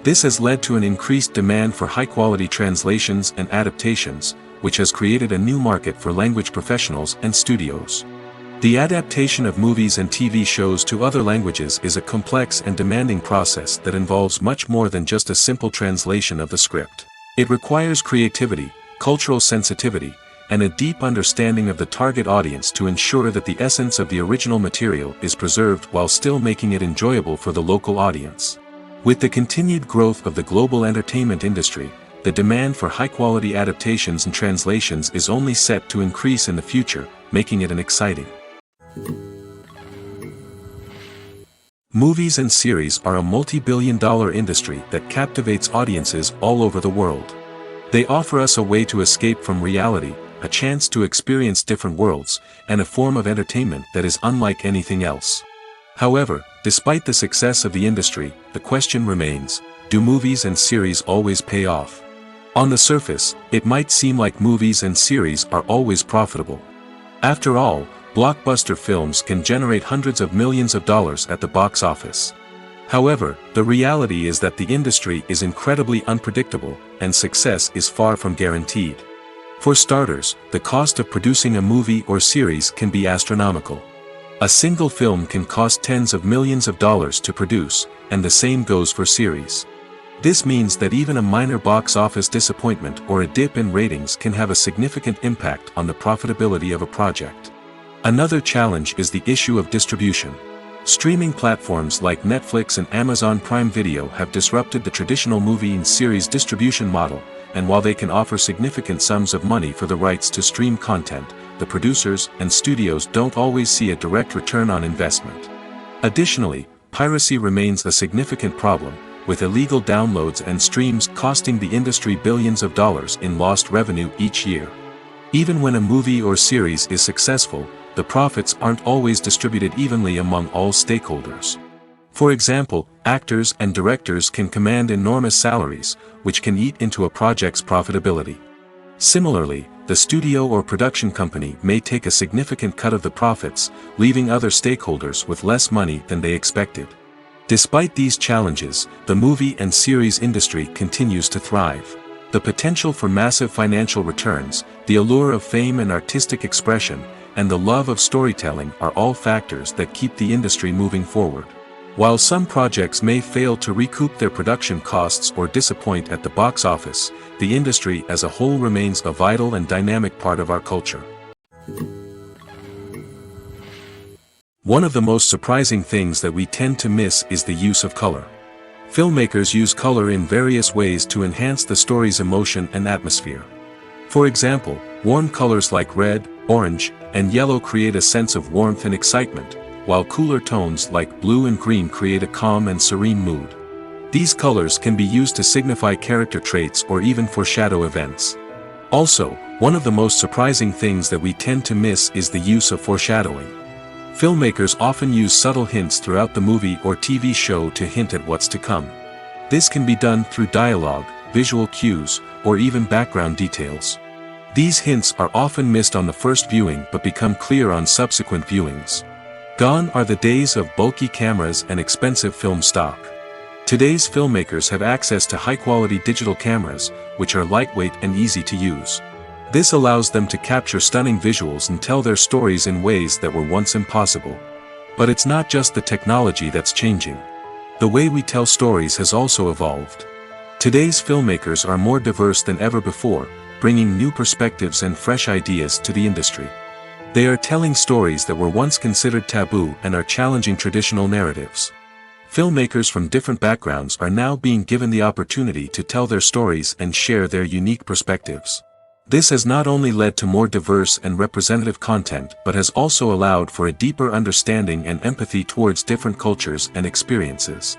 This has led to an increased demand for high-quality translations and adaptations, which has created a new market for language professionals and studios. The adaptation of movies and TV shows to other languages is a complex and demanding process that involves much more than just a simple translation of the script. It requires creativity, cultural sensitivity, and a deep understanding of the target audience to ensure that the essence of the original material is preserved while still making it enjoyable for the local audience. With the continued growth of the global entertainment industry, the demand for high-quality adaptations and translations is only set to increase in the future, making it an exciting. Movies and series are a multi-billion-dollar industry that captivates audiences all over the world. They offer us a way to escape from reality, a chance to experience different worlds, and a form of entertainment that is unlike anything else. However, despite the success of the industry, the question remains, do movies and series always pay off? On the surface, it might seem like movies and series are always profitable. After all, blockbuster films can generate hundreds of millions of dollars at the box office. However, the reality is that the industry is incredibly unpredictable, and success is far from guaranteed. For starters, the cost of producing a movie or series can be astronomical. A single film can cost tens of millions of dollars to produce, and the same goes for series. This means that even a minor box office disappointment or a dip in ratings can have a significant impact on the profitability of a project. Another challenge is the issue of distribution. Streaming platforms like Netflix and Amazon Prime Video have disrupted the traditional movie and series distribution model, and while they can offer significant sums of money for the rights to stream content, the producers and studios don't always see a direct return on investment. Additionally, piracy remains a significant problem, with illegal downloads and streams costing the industry billions of dollars in lost revenue each year. Even when a movie or series is successful, the profits aren't always distributed evenly among all stakeholders. For example, actors and directors can command enormous salaries, which can eat into a project's profitability. Similarly, the studio or production company may take a significant cut of the profits, leaving other stakeholders with less money than they expected. Despite these challenges, the movie and series industry continues to thrive. The potential for massive financial returns, the allure of fame and artistic expression, and the love of storytelling are all factors that keep the industry moving forward. While some projects may fail to recoup their production costs or disappoint at the box office, the industry as a whole remains a vital and dynamic part of our culture. One of the most surprising things that we tend to miss is the use of color. Filmmakers use color in various ways to enhance the story's emotion and atmosphere. For example, warm colors like red, orange, and yellow create a sense of warmth and excitement, while cooler tones like blue and green create a calm and serene mood. These colors can be used to signify character traits or even foreshadow events. Also, one of the most surprising things that we tend to miss is the use of foreshadowing. Filmmakers often use subtle hints throughout the movie or TV show to hint at what's to come. This can be done through dialogue, visual cues, or even background details. These hints are often missed on the first viewing but become clear on subsequent viewings. Gone are the days of bulky cameras and expensive film stock. Today's filmmakers have access to high-quality digital cameras, which are lightweight and easy to use. This allows them to capture stunning visuals and tell their stories in ways that were once impossible. But it's not just the technology that's changing. The way we tell stories has also evolved. Today's filmmakers are more diverse than ever before, bringing new perspectives and fresh ideas to the industry. They are telling stories that were once considered taboo and are challenging traditional narratives. Filmmakers from different backgrounds are now being given the opportunity to tell their stories and share their unique perspectives. This has not only led to more diverse and representative content but has also allowed for a deeper understanding and empathy towards different cultures and experiences.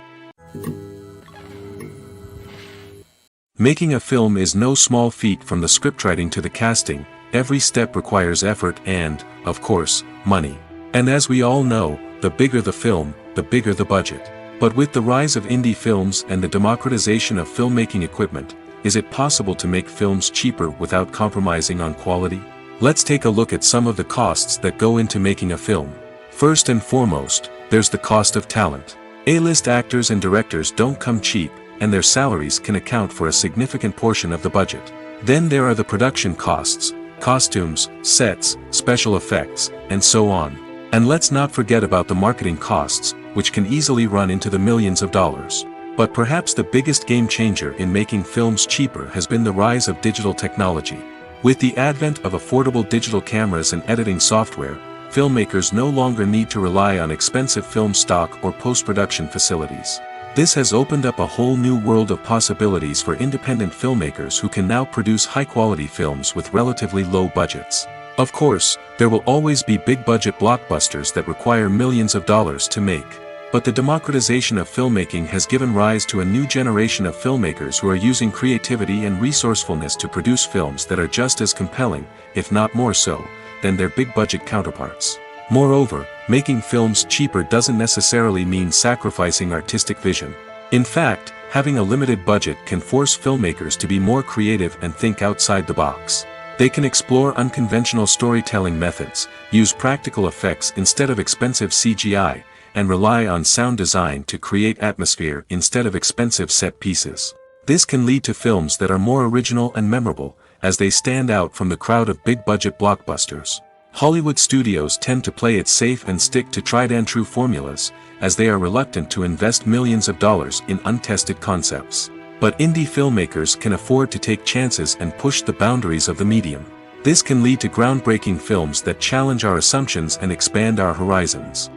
Making a film is no small feat. From the scriptwriting to the casting, every step requires effort and, of course, money. And as we all know, the bigger the film, the bigger the budget. But with the rise of indie films and the democratization of filmmaking equipment, is it possible to make films cheaper without compromising on quality? Let's take a look at some of the costs that go into making a film. First and foremost, there's the cost of talent. A-list actors and directors don't come cheap, and their salaries can account for a significant portion of the budget. Then there are the production costs, costumes, sets, special effects, and so on. And let's not forget about the marketing costs, which can easily run into the millions of dollars. But perhaps the biggest game changer in making films cheaper has been the rise of digital technology. With the advent of affordable digital cameras and editing software, filmmakers no longer need to rely on expensive film stock or post-production facilities. This has opened up a whole new world of possibilities for independent filmmakers who can now produce high-quality films with relatively low budgets. Of course, there will always be big-budget blockbusters that require millions of dollars to make. But the democratization of filmmaking has given rise to a new generation of filmmakers who are using creativity and resourcefulness to produce films that are just as compelling, if not more so, than their big-budget counterparts. Moreover, making films cheaper doesn't necessarily mean sacrificing artistic vision. In fact, having a limited budget can force filmmakers to be more creative and think outside the box. They can explore unconventional storytelling methods, use practical effects instead of expensive CGI, and rely on sound design to create atmosphere instead of expensive set pieces. This can lead to films that are more original and memorable, as they stand out from the crowd of big-budget blockbusters. Hollywood studios tend to play it safe and stick to tried-and-true formulas, as they are reluctant to invest millions of dollars in untested concepts. But indie filmmakers can afford to take chances and push the boundaries of the medium. This can lead to groundbreaking films that challenge our assumptions and expand our horizons.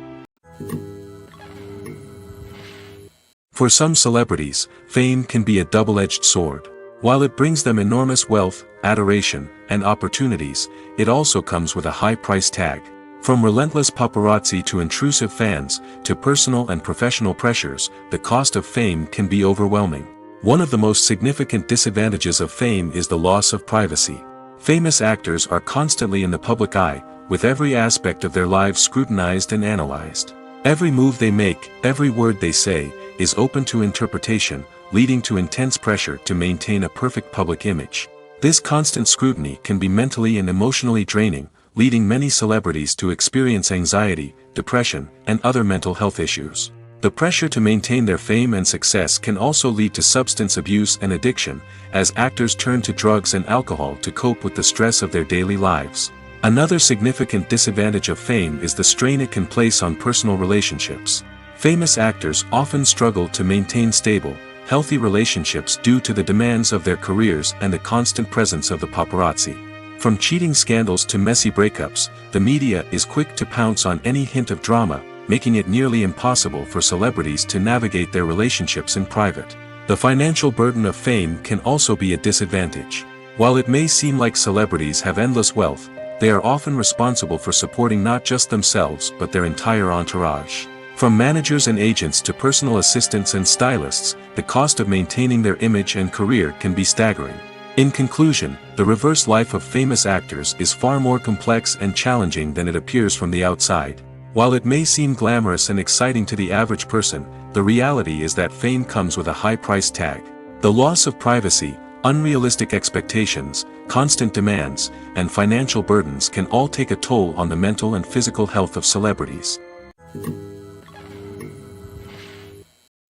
For some celebrities, fame can be a double-edged sword. While it brings them enormous wealth, adoration, and opportunities, it also comes with a high price tag. From relentless paparazzi to intrusive fans, to personal and professional pressures, the cost of fame can be overwhelming. One of the most significant disadvantages of fame is the loss of privacy. Famous actors are constantly in the public eye, with every aspect of their lives scrutinized and analyzed. Every move they make, every word they say, is open to interpretation, leading to intense pressure to maintain a perfect public image. This constant scrutiny can be mentally and emotionally draining, leading many celebrities to experience anxiety, depression, and other mental health issues. The pressure to maintain their fame and success can also lead to substance abuse and addiction, as actors turn to drugs and alcohol to cope with the stress of their daily lives. Another significant disadvantage of fame is the strain it can place on personal relationships. Famous actors often struggle to maintain stable, healthy relationships due to the demands of their careers and the constant presence of the paparazzi. From cheating scandals to messy breakups, the media is quick to pounce on any hint of drama, making it nearly impossible for celebrities to navigate their relationships in private. The financial burden of fame can also be a disadvantage. While it may seem like celebrities have endless wealth, they are often responsible for supporting not just themselves but their entire entourage. From managers and agents to personal assistants and stylists, the cost of maintaining their image and career can be staggering. In conclusion, the reverse life of famous actors is far more complex and challenging than it appears from the outside. While it may seem glamorous and exciting to the average person, the reality is that fame comes with a high price tag. The loss of privacy, unrealistic expectations, constant demands, and financial burdens can all take a toll on the mental and physical health of celebrities.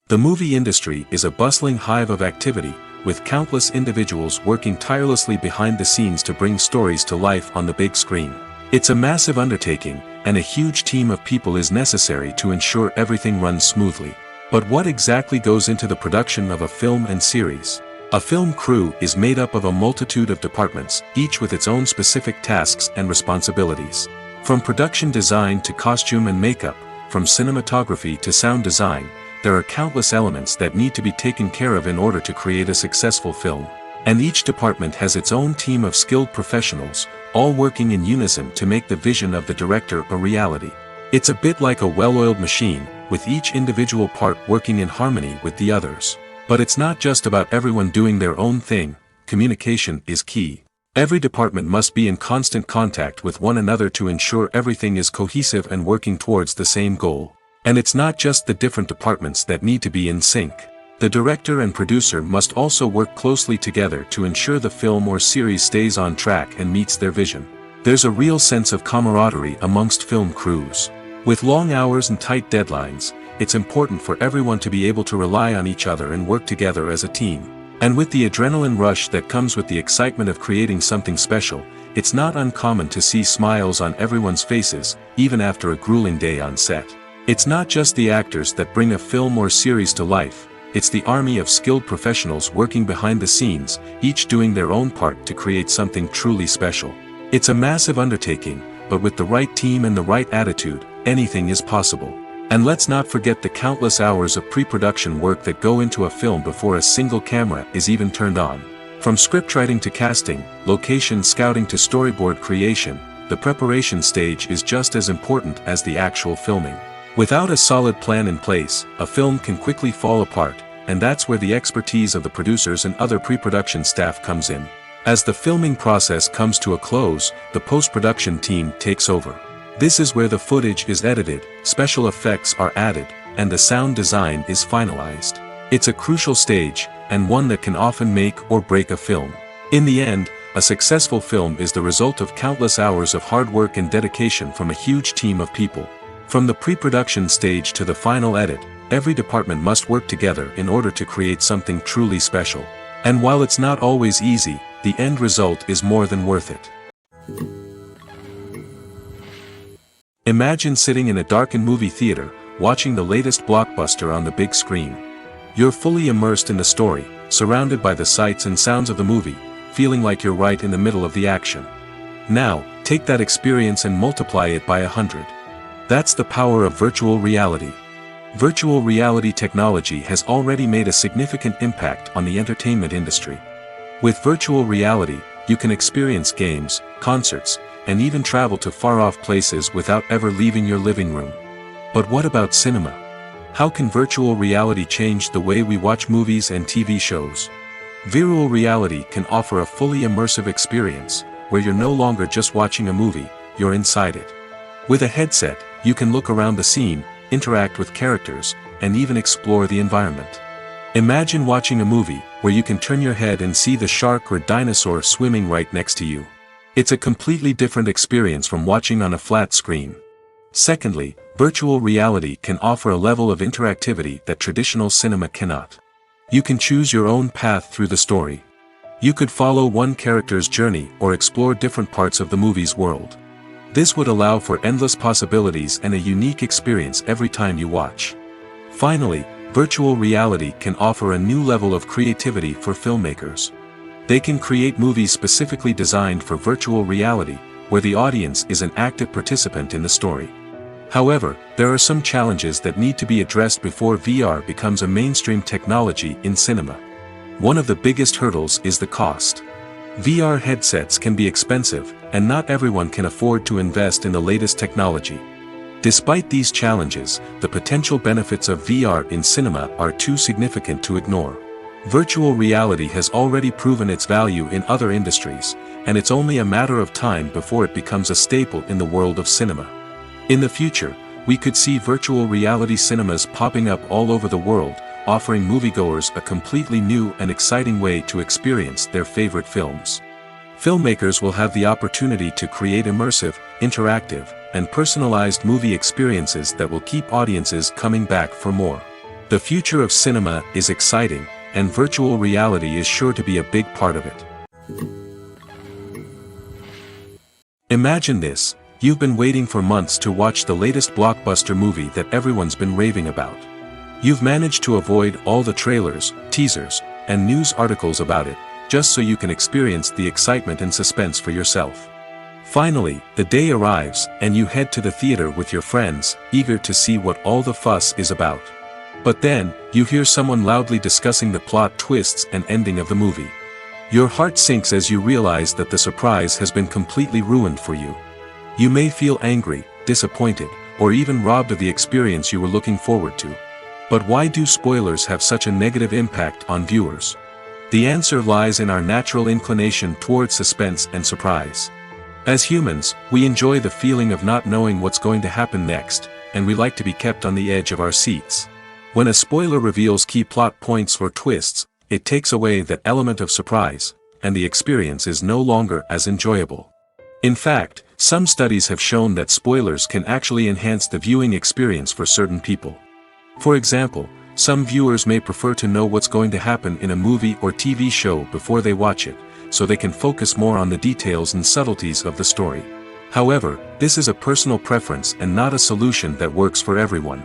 The movie industry is a bustling hive of activity, with countless individuals working tirelessly behind the scenes to bring stories to life on the big screen. It's a massive undertaking, and a huge team of people is necessary to ensure everything runs smoothly. But what exactly goes into the production of a film and series? A film crew is made up of a multitude of departments, each with its own specific tasks and responsibilities. From production design to costume and makeup, from cinematography to sound design, there are countless elements that need to be taken care of in order to create a successful film. And each department has its own team of skilled professionals, all working in unison to make the vision of the director a reality. It's a bit like a well-oiled machine, with each individual part working in harmony with the others. But it's not just about everyone doing their own thing. Communication is key. Every department must be in constant contact with one another to ensure everything is cohesive and working towards the same goal. And it's not just the different departments that need to be in sync. The director and producer must also work closely together to ensure the film or series stays on track and meets their vision. There's a real sense of camaraderie amongst film crews. With long hours and tight deadlines, it's important for everyone to be able to rely on each other and work together as a team. And with the adrenaline rush that comes with the excitement of creating something special, it's not uncommon to see smiles on everyone's faces, even after a grueling day on set. It's not just the actors that bring a film or series to life, it's the army of skilled professionals working behind the scenes, each doing their own part to create something truly special. It's a massive undertaking, but with the right team and the right attitude, anything is possible. And let's not forget the countless hours of pre-production work that go into a film before a single camera is even turned on. From scriptwriting to casting, location scouting to storyboard creation, the preparation stage is just as important as the actual filming. Without a solid plan in place, a film can quickly fall apart, and that's where the expertise of the producers and other pre-production staff comes in. As the filming process comes to a close, the post-production team takes over. This is where the footage is edited, special effects are added, and the sound design is finalized. It's a crucial stage, and one that can often make or break a film. In the end, a successful film is the result of countless hours of hard work and dedication from a huge team of people. From the pre-production stage to the final edit, every department must work together in order to create something truly special. And while it's not always easy, the end result is more than worth it. Imagine sitting in a darkened movie theater, watching the latest blockbuster on the big screen. You're fully immersed in the story, surrounded by the sights and sounds of the movie, feeling like you're right in the middle of the action. Now, take that experience and multiply it by 100. That's the power of virtual reality. Virtual reality technology has already made a significant impact on the entertainment industry. With virtual reality, you can experience games, concerts, and even travel to far-off places without ever leaving your living room. But what about cinema? How can virtual reality change the way we watch movies and TV shows? Virtual reality can offer a fully immersive experience, where you're no longer just watching a movie, you're inside it. With a headset, you can look around the scene, interact with characters, and even explore the environment. Imagine watching a movie where you can turn your head and see the shark or dinosaur swimming right next to you. It's a completely different experience from watching on a flat screen. Secondly, virtual reality can offer a level of interactivity that traditional cinema cannot. You can choose your own path through the story. You could follow one character's journey or explore different parts of the movie's world. This would allow for endless possibilities and a unique experience every time you watch. Finally, virtual reality can offer a new level of creativity for filmmakers. They can create movies specifically designed for virtual reality, where the audience is an active participant in the story. However, there are some challenges that need to be addressed before VR becomes a mainstream technology in cinema. One of the biggest hurdles is the cost. VR headsets can be expensive, and not everyone can afford to invest in the latest technology. Despite these challenges, the potential benefits of VR in cinema are too significant to ignore. Virtual reality has already proven its value in other industries, and it's only a matter of time before it becomes a staple in the world of cinema. In the future, we could see virtual reality cinemas popping up all over the world, offering moviegoers a completely new and exciting way to experience their favorite films. Filmmakers will have the opportunity to create immersive, interactive, and personalized movie experiences that will keep audiences coming back for more. The future of cinema is exciting, and virtual reality is sure to be a big part of it. Imagine this: you've been waiting for months to watch the latest blockbuster movie that everyone's been raving about. You've managed to avoid all the trailers, teasers, and news articles about it, just so you can experience the excitement and suspense for yourself. Finally, the day arrives, and you head to the theater with your friends, eager to see what all the fuss is about. But then, you hear someone loudly discussing the plot twists and ending of the movie. Your heart sinks as you realize that the surprise has been completely ruined for you. You may feel angry, disappointed, or even robbed of the experience you were looking forward to. But why do spoilers have such a negative impact on viewers? The answer lies in our natural inclination towards suspense and surprise. As humans, we enjoy the feeling of not knowing what's going to happen next, and we like to be kept on the edge of our seats. When a spoiler reveals key plot points or twists, it takes away that element of surprise, and the experience is no longer as enjoyable. In fact, some studies have shown that spoilers can actually enhance the viewing experience for certain people. For example, some viewers may prefer to know what's going to happen in a movie or TV show before they watch it, so they can focus more on the details and subtleties of the story. However, this is a personal preference and not a solution that works for everyone.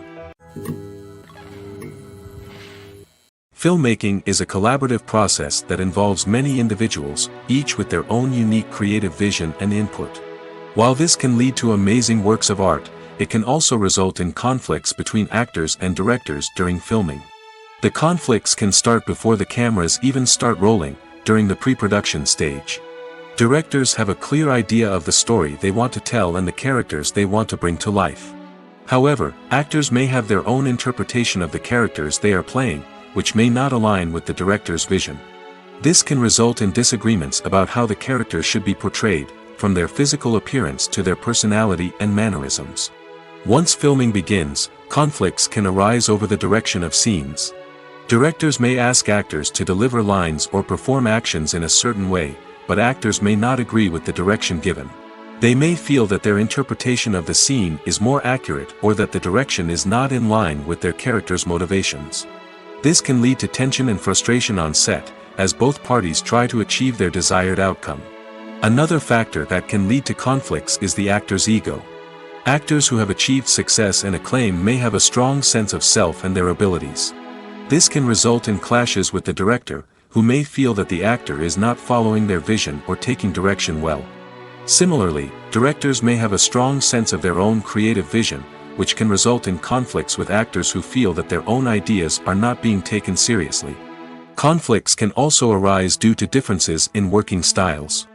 Filmmaking is a collaborative process that involves many individuals, each with their own unique creative vision and input. While this can lead to amazing works of art, it can also result in conflicts between actors and directors during filming. The conflicts can start before the cameras even start rolling, during the pre-production stage. Directors have a clear idea of the story they want to tell and the characters they want to bring to life. However, actors may have their own interpretation of the characters they are playing, which may not align with the director's vision. This can result in disagreements about how the characters should be portrayed, from their physical appearance to their personality and mannerisms. Once filming begins, conflicts can arise over the direction of scenes. Directors may ask actors to deliver lines or perform actions in a certain way, but actors may not agree with the direction given. They may feel that their interpretation of the scene is more accurate or that the direction is not in line with their character's motivations. This can lead to tension and frustration on set, as both parties try to achieve their desired outcome. Another factor that can lead to conflicts is the actor's ego. Actors who have achieved success and acclaim may have a strong sense of self and their abilities. This can result in clashes with the director, who may feel that the actor is not following their vision or taking direction well. Similarly, directors may have a strong sense of their own creative vision, which can result in conflicts with actors who feel that their own ideas are not being taken seriously. Conflicts can also arise due to differences in working styles.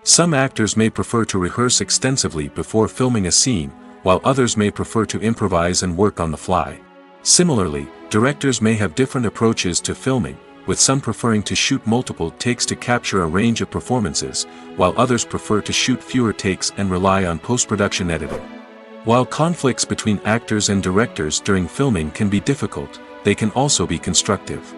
Some actors may prefer to rehearse extensively before filming a scene, while others may prefer to improvise and work on the fly. Similarly, directors may have different approaches to filming, with some preferring to shoot multiple takes to capture a range of performances, while others prefer to shoot fewer takes and rely on post-production editing. While conflicts between actors and directors during filming can be difficult, they can also be constructive.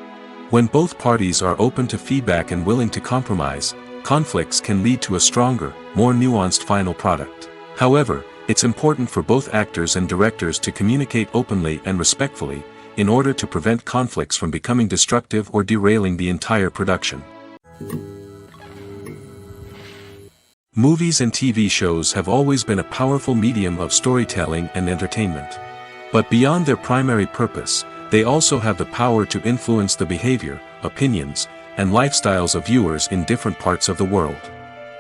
When both parties are open to feedback and willing to compromise, conflicts can lead to a stronger, more nuanced final product. However, it's important for both actors and directors to communicate openly and respectfully, in order to prevent conflicts from becoming destructive or derailing the entire production. Movies and TV shows have always been a powerful medium of storytelling and entertainment. But beyond their primary purpose, they also have the power to influence the behavior, opinions, and lifestyles of viewers in different parts of the world.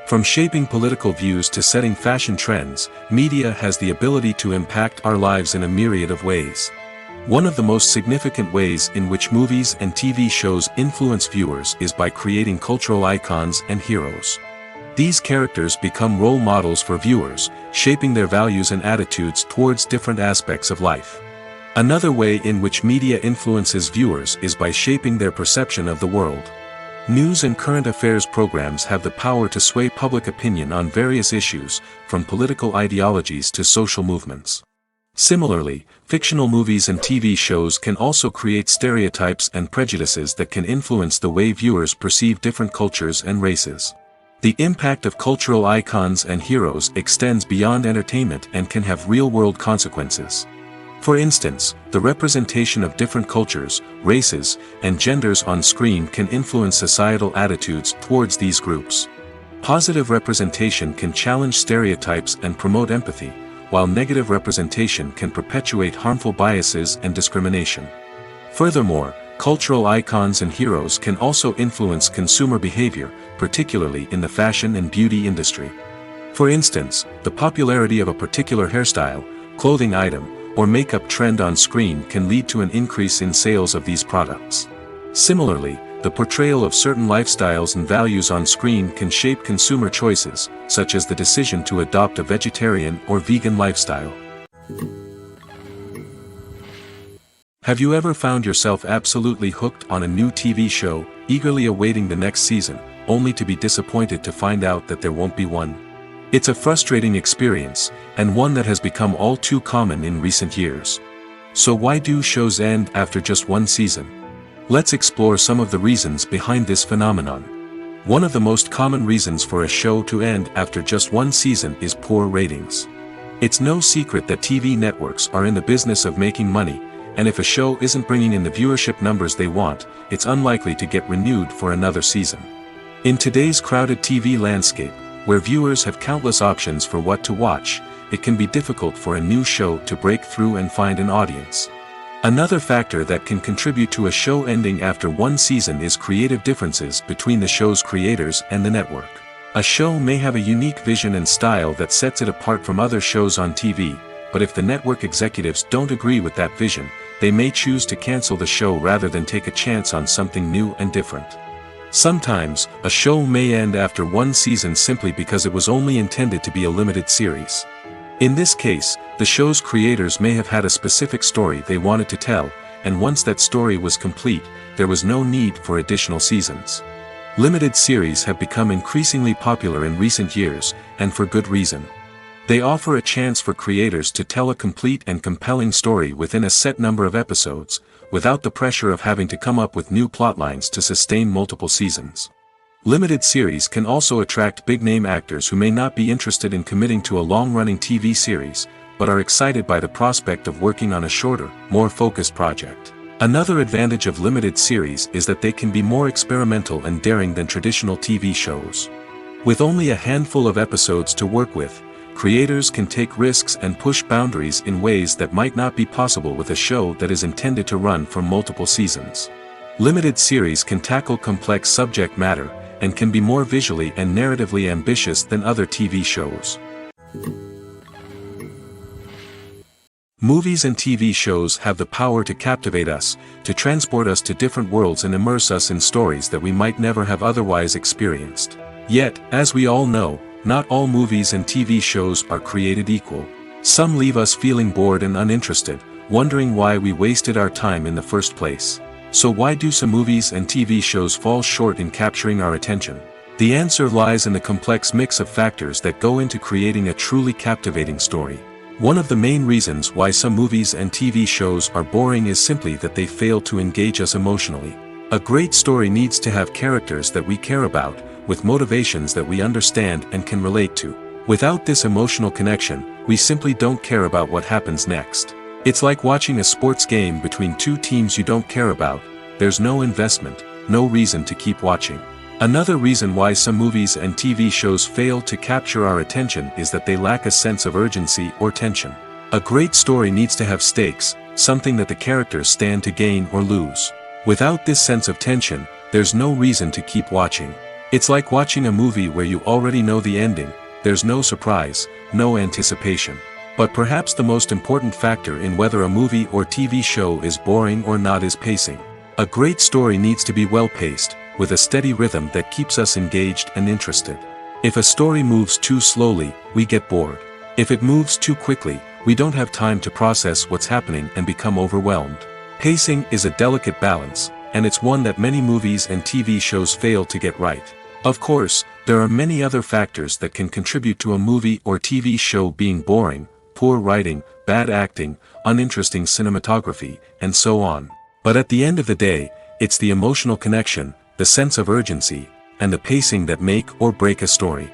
From shaping political views to setting fashion trends, media has the ability to impact our lives in a myriad of ways. One of the most significant ways in which movies and TV shows influence viewers is by creating cultural icons and heroes. These characters become role models for viewers, shaping their values and attitudes towards different aspects of life. Another way in which media influences viewers is by shaping their perception of the world. News and current affairs programs have the power to sway public opinion on various issues, from political ideologies to social movements. Similarly, fictional movies and TV shows can also create stereotypes and prejudices that can influence the way viewers perceive different cultures and races. The impact of cultural icons and heroes extends beyond entertainment and can have real-world consequences. For instance, the representation of different cultures, races, and genders on screen can influence societal attitudes towards these groups. Positive representation can challenge stereotypes and promote empathy, while negative representation can perpetuate harmful biases and discrimination. Furthermore, cultural icons and heroes can also influence consumer behavior, particularly in the fashion and beauty industry. For instance, the popularity of a particular hairstyle, clothing item, or makeup trend on screen can lead to an increase in sales of these products. Similarly, the portrayal of certain lifestyles and values on screen can shape consumer choices, such as the decision to adopt a vegetarian or vegan lifestyle. Have you ever found yourself absolutely hooked on a new TV show, eagerly awaiting the next season, only to be disappointed to find out that there won't be one? It's a frustrating experience, and one that has become all too common in recent years. So why do shows end after just one season? Let's explore some of the reasons behind this phenomenon. One of the most common reasons for a show to end after just one season is poor ratings. It's no secret that TV networks are in the business of making money, and if a show isn't bringing in the viewership numbers they want, it's unlikely to get renewed for another season. In today's crowded TV landscape, where viewers have countless options for what to watch, it can be difficult for a new show to break through and find an audience. Another factor that can contribute to a show ending after one season is creative differences between the show's creators and the network. A show may have a unique vision and style that sets it apart from other shows on TV, but if the network executives don't agree with that vision, they may choose to cancel the show rather than take a chance on something new and different. Sometimes, a show may end after one season simply because it was only intended to be a limited series. In this case, the show's creators may have had a specific story they wanted to tell, and once that story was complete, there was no need for additional seasons. Limited series have become increasingly popular in recent years, and for good reason. They offer a chance for creators to tell a complete and compelling story within a set number of episodes, without the pressure of having to come up with new plotlines to sustain multiple seasons. Limited series can also attract big-name actors who may not be interested in committing to a long-running TV series, but are excited by the prospect of working on a shorter, more focused project. Another advantage of limited series is that they can be more experimental and daring than traditional TV shows. With only a handful of episodes to work with, creators can take risks and push boundaries in ways that might not be possible with a show that is intended to run for multiple seasons. Limited series can tackle complex subject matter, and can be more visually and narratively ambitious than other TV shows. Movies and TV shows have the power to captivate us, to transport us to different worlds and immerse us in stories that we might never have otherwise experienced. Yet, as we all know, not all movies and TV shows are created equal. Some leave us feeling bored and uninterested, wondering why we wasted our time in the first place. So why do some movies and TV shows fall short in capturing our attention? The answer lies in the complex mix of factors that go into creating a truly captivating story. One of the main reasons why some movies and TV shows are boring is simply that they fail to engage us emotionally. A great story needs to have characters that we care about, with motivations that we understand and can relate to. Without this emotional connection, we simply don't care about what happens next. It's like watching a sports game between two teams you don't care about. There's no investment, no reason to keep watching. Another reason why some movies and TV shows fail to capture our attention is that they lack a sense of urgency or tension. A great story needs to have stakes, something that the characters stand to gain or lose. Without this sense of tension, there's no reason to keep watching. It's like watching a movie where you already know the ending. There's no surprise, no anticipation. But perhaps the most important factor in whether a movie or TV show is boring or not is pacing. A great story needs to be well-paced, with a steady rhythm that keeps us engaged and interested. If a story moves too slowly, we get bored. If it moves too quickly, we don't have time to process what's happening and become overwhelmed. Pacing is a delicate balance, and it's one that many movies and TV shows fail to get right. Of course, there are many other factors that can contribute to a movie or TV show being boring: poor writing, bad acting, uninteresting cinematography, and so on. But at the end of the day, it's the emotional connection, the sense of urgency, and the pacing that make or break a story.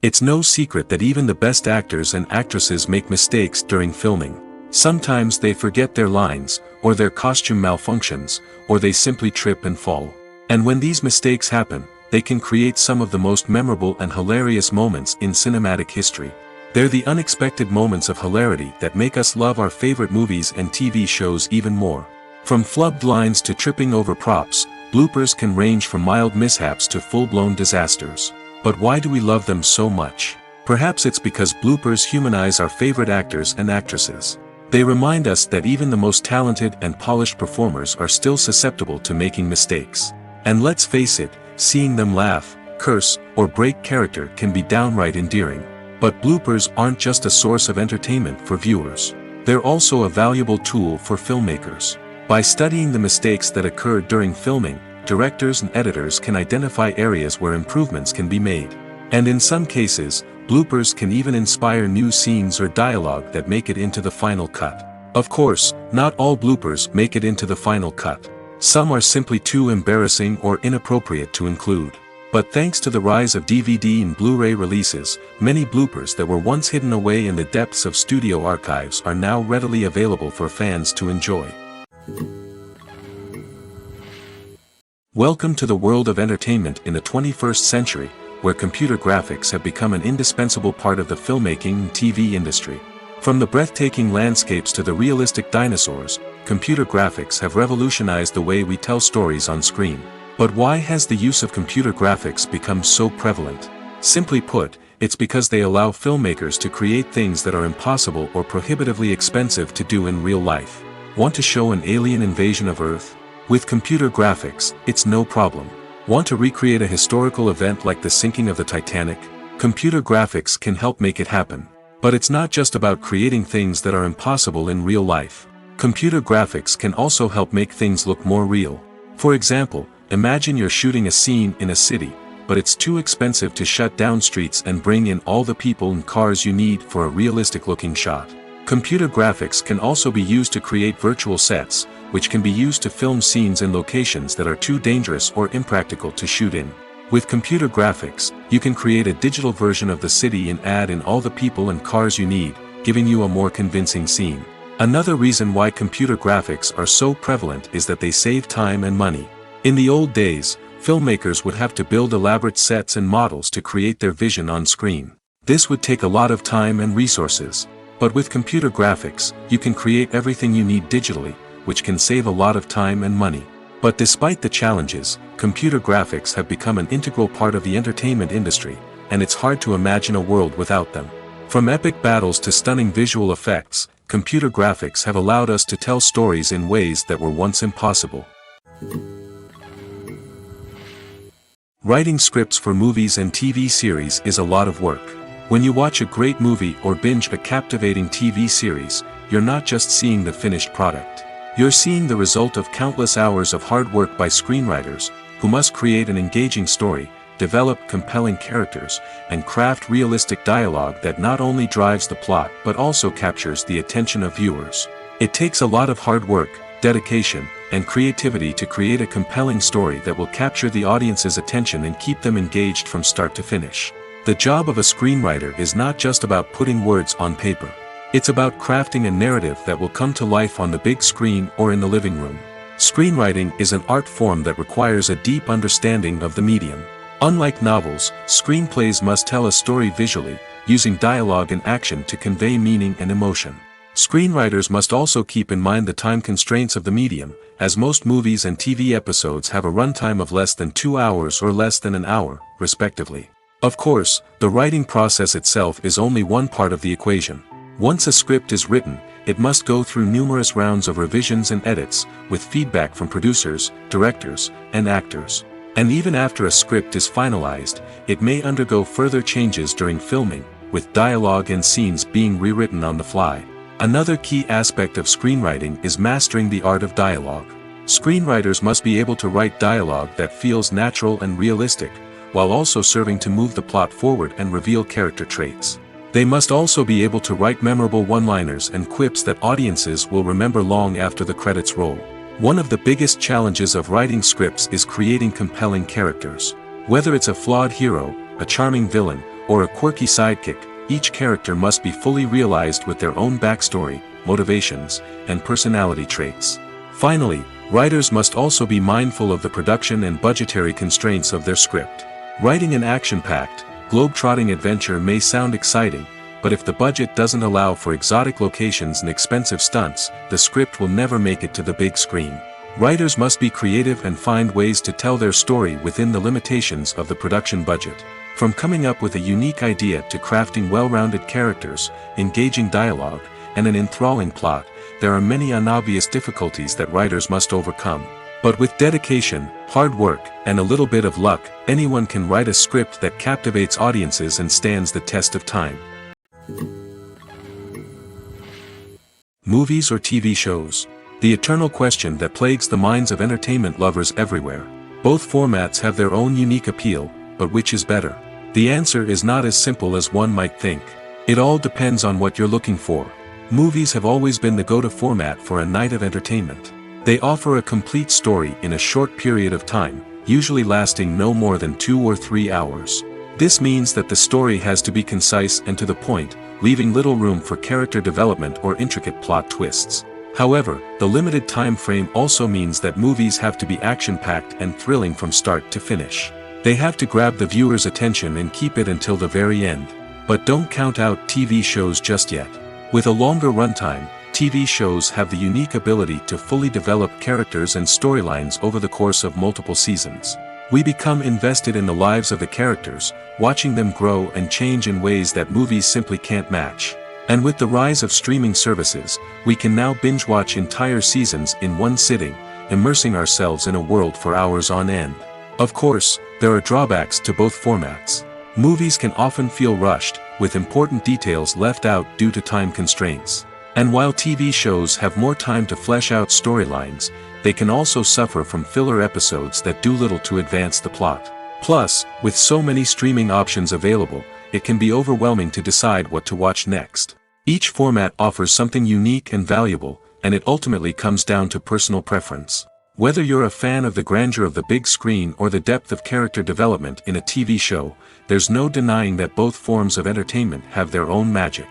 It's no secret that even the best actors and actresses make mistakes during filming. Sometimes they forget their lines, or their costume malfunctions, or they simply trip and fall. And when these mistakes happen, they can create some of the most memorable and hilarious moments in cinematic history. They're the unexpected moments of hilarity that make us love our favorite movies and TV shows even more. From flubbed lines to tripping over props, bloopers can range from mild mishaps to full-blown disasters. But why do we love them so much? Perhaps it's because bloopers humanize our favorite actors and actresses. They remind us that even the most talented and polished performers are still susceptible to making mistakes. And let's face it, seeing them laugh, curse, or break character can be downright endearing. But bloopers aren't just a source of entertainment for viewers. They're also a valuable tool for filmmakers. By studying the mistakes that occurred during filming, directors and editors can identify areas where improvements can be made. And in some cases, bloopers can even inspire new scenes or dialogue that make it into the final cut. Of course, not all bloopers make it into the final cut. Some are simply too embarrassing or inappropriate to include. But thanks to the rise of DVD and Blu-ray releases, many bloopers that were once hidden away in the depths of studio archives are now readily available for fans to enjoy. Welcome to the world of entertainment in the 21st century, where computer graphics have become an indispensable part of the filmmaking and TV industry. From the breathtaking landscapes to the realistic dinosaurs, computer graphics have revolutionized the way we tell stories on screen. But why has the use of computer graphics become so prevalent? Simply put, it's because they allow filmmakers to create things that are impossible or prohibitively expensive to do in real life. Want to show an alien invasion of Earth? With computer graphics, it's no problem. Want to recreate a historical event like the sinking of the Titanic? Computer graphics can help make it happen. But it's not just about creating things that are impossible in real life. Computer graphics can also help make things look more real. For example, imagine you're shooting a scene in a city, but it's too expensive to shut down streets and bring in all the people and cars you need for a realistic-looking shot. Computer graphics can also be used to create virtual sets, which can be used to film scenes in locations that are too dangerous or impractical to shoot in. With computer graphics, you can create a digital version of the city and add in all the people and cars you need, giving you a more convincing scene. Another reason why computer graphics are so prevalent is that they save time and money. In the old days, filmmakers would have to build elaborate sets and models to create their vision on screen. This would take a lot of time and resources. But with computer graphics, you can create everything you need digitally, which can save a lot of time and money. But despite the challenges, computer graphics have become an integral part of the entertainment industry, and it's hard to imagine a world without them. From epic battles to stunning visual effects, computer graphics have allowed us to tell stories in ways that were once impossible. Writing scripts for movies and TV series is a lot of work. When you watch a great movie or binge a captivating TV series, you're not just seeing the finished product. You're seeing the result of countless hours of hard work by screenwriters, who must create an engaging story, develop compelling characters, and craft realistic dialogue that not only drives the plot but also captures the attention of viewers. It takes a lot of hard work, dedication, and creativity to create a compelling story that will capture the audience's attention and keep them engaged from start to finish. The job of a screenwriter is not just about putting words on paper. It's about crafting a narrative that will come to life on the big screen or in the living room. Screenwriting is an art form that requires a deep understanding of the medium. Unlike novels, screenplays must tell a story visually, using dialogue and action to convey meaning and emotion. Screenwriters must also keep in mind the time constraints of the medium, as most movies and TV episodes have a runtime of less than 2 hours or less than an hour, respectively. Of course, the writing process itself is only one part of the equation. Once a script is written, it must go through numerous rounds of revisions and edits, with feedback from producers, directors, and actors. And even after a script is finalized, it may undergo further changes during filming, with dialogue and scenes being rewritten on the fly. Another key aspect of screenwriting is mastering the art of dialogue. Screenwriters must be able to write dialogue that feels natural and realistic, while also serving to move the plot forward and reveal character traits. They must also be able to write memorable one-liners and quips that audiences will remember long after the credits roll. One of the biggest challenges of writing scripts is creating compelling characters. Whether it's a flawed hero, a charming villain, or a quirky sidekick, each character must be fully realized with their own backstory, motivations, and personality traits. Finally, writers must also be mindful of the production and budgetary constraints of their script. Writing an action-packed, globe-trotting adventure may sound exciting, but if the budget doesn't allow for exotic locations and expensive stunts, the script will never make it to the big screen. Writers must be creative and find ways to tell their story within the limitations of the production budget. From coming up with a unique idea to crafting well-rounded characters, engaging dialogue, and an enthralling plot, there are many unobvious difficulties that writers must overcome. But with dedication, hard work, and a little bit of luck, anyone can write a script that captivates audiences and stands the test of time. Movies or TV shows? The eternal question that plagues the minds of entertainment lovers everywhere. Both formats have their own unique appeal, but which is better? The answer is not as simple as one might think. It all depends on what you're looking for. Movies have always been the go-to format for a night of entertainment. They offer a complete story in a short period of time, usually lasting no more than 2 or 3 hours. This means that the story has to be concise and to the point, leaving little room for character development or intricate plot twists. However, the limited time frame also means that movies have to be action-packed and thrilling from start to finish. They have to grab the viewer's attention and keep it until the very end. But don't count out TV shows just yet. With a longer runtime, TV shows have the unique ability to fully develop characters and storylines over the course of multiple seasons. We become invested in the lives of the characters, watching them grow and change in ways that movies simply can't match. And with the rise of streaming services, we can now binge-watch entire seasons in one sitting, immersing ourselves in a world for hours on end. Of course, there are drawbacks to both formats. Movies can often feel rushed, with important details left out due to time constraints. And while TV shows have more time to flesh out storylines, they can also suffer from filler episodes that do little to advance the plot. Plus, with so many streaming options available, it can be overwhelming to decide what to watch next. Each format offers something unique and valuable, and it ultimately comes down to personal preference. Whether you're a fan of the grandeur of the big screen or the depth of character development in a TV show, there's no denying that both forms of entertainment have their own magic.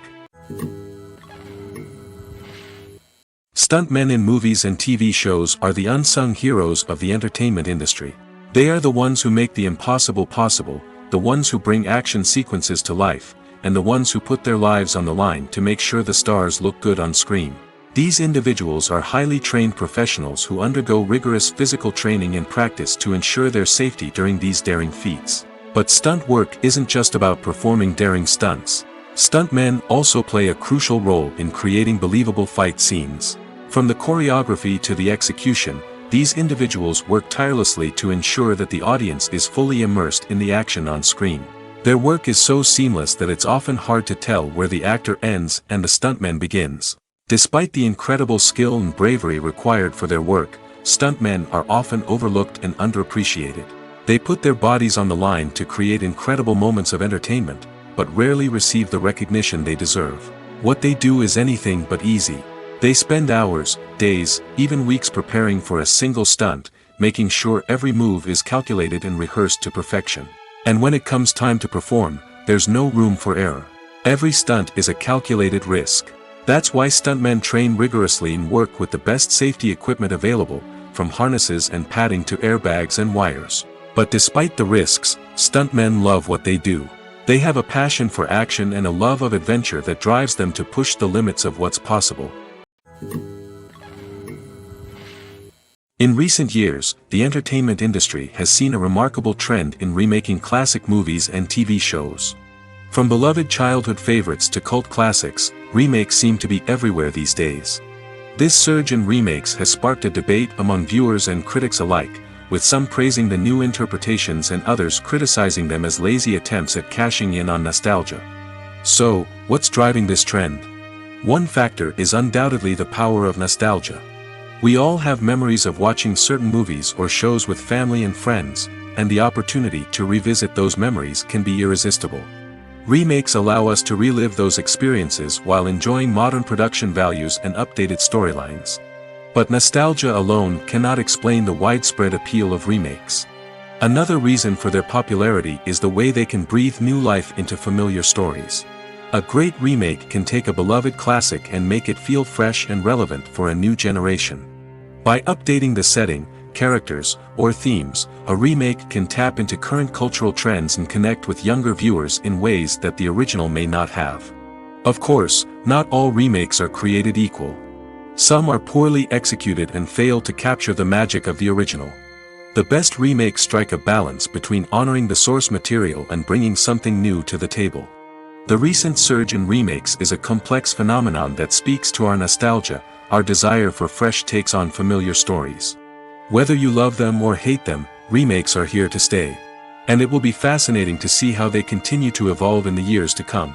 Stuntmen in movies and TV shows are the unsung heroes of the entertainment industry. They are the ones who make the impossible possible, the ones who bring action sequences to life, and the ones who put their lives on the line to make sure the stars look good on screen. These individuals are highly trained professionals who undergo rigorous physical training and practice to ensure their safety during these daring feats. But stunt work isn't just about performing daring stunts. Stuntmen also play a crucial role in creating believable fight scenes. From the choreography to the execution, these individuals work tirelessly to ensure that the audience is fully immersed in the action on screen. Their work is so seamless that it's often hard to tell where the actor ends and the stuntman begins. Despite the incredible skill and bravery required for their work, stuntmen are often overlooked and underappreciated. They put their bodies on the line to create incredible moments of entertainment, but rarely receive the recognition they deserve. What they do is anything but easy. They spend hours, days, even weeks preparing for a single stunt, making sure every move is calculated and rehearsed to perfection. And when it comes time to perform, there's no room for error. Every stunt is a calculated risk. That's why stuntmen train rigorously and work with the best safety equipment available, from harnesses and padding to airbags and wires. But despite the risks, stuntmen love what they do. They have a passion for action and a love of adventure that drives them to push the limits of what's possible. In recent years, the entertainment industry has seen a remarkable trend in remaking classic movies and TV shows. From beloved childhood favorites to cult classics, remakes seem to be everywhere these days. This surge in remakes has sparked a debate among viewers and critics alike, with some praising the new interpretations and others criticizing them as lazy attempts at cashing in on nostalgia. So, what's driving this trend? One factor is undoubtedly the power of nostalgia. We all have memories of watching certain movies or shows with family and friends, and the opportunity to revisit those memories can be irresistible. Remakes allow us to relive those experiences while enjoying modern production values and updated storylines. But nostalgia alone cannot explain the widespread appeal of remakes. Another reason for their popularity is the way they can breathe new life into familiar stories. A great remake can take a beloved classic and make it feel fresh and relevant for a new generation. By updating the setting, characters, or themes, a remake can tap into current cultural trends and connect with younger viewers in ways that the original may not have. Of course, not all remakes are created equal. Some are poorly executed and fail to capture the magic of the original. The best remakes strike a balance between honoring the source material and bringing something new to the table. The recent surge in remakes is a complex phenomenon that speaks to our nostalgia, our desire for fresh takes on familiar stories. Whether you love them or hate them, remakes are here to stay. And it will be fascinating to see how they continue to evolve in the years to come.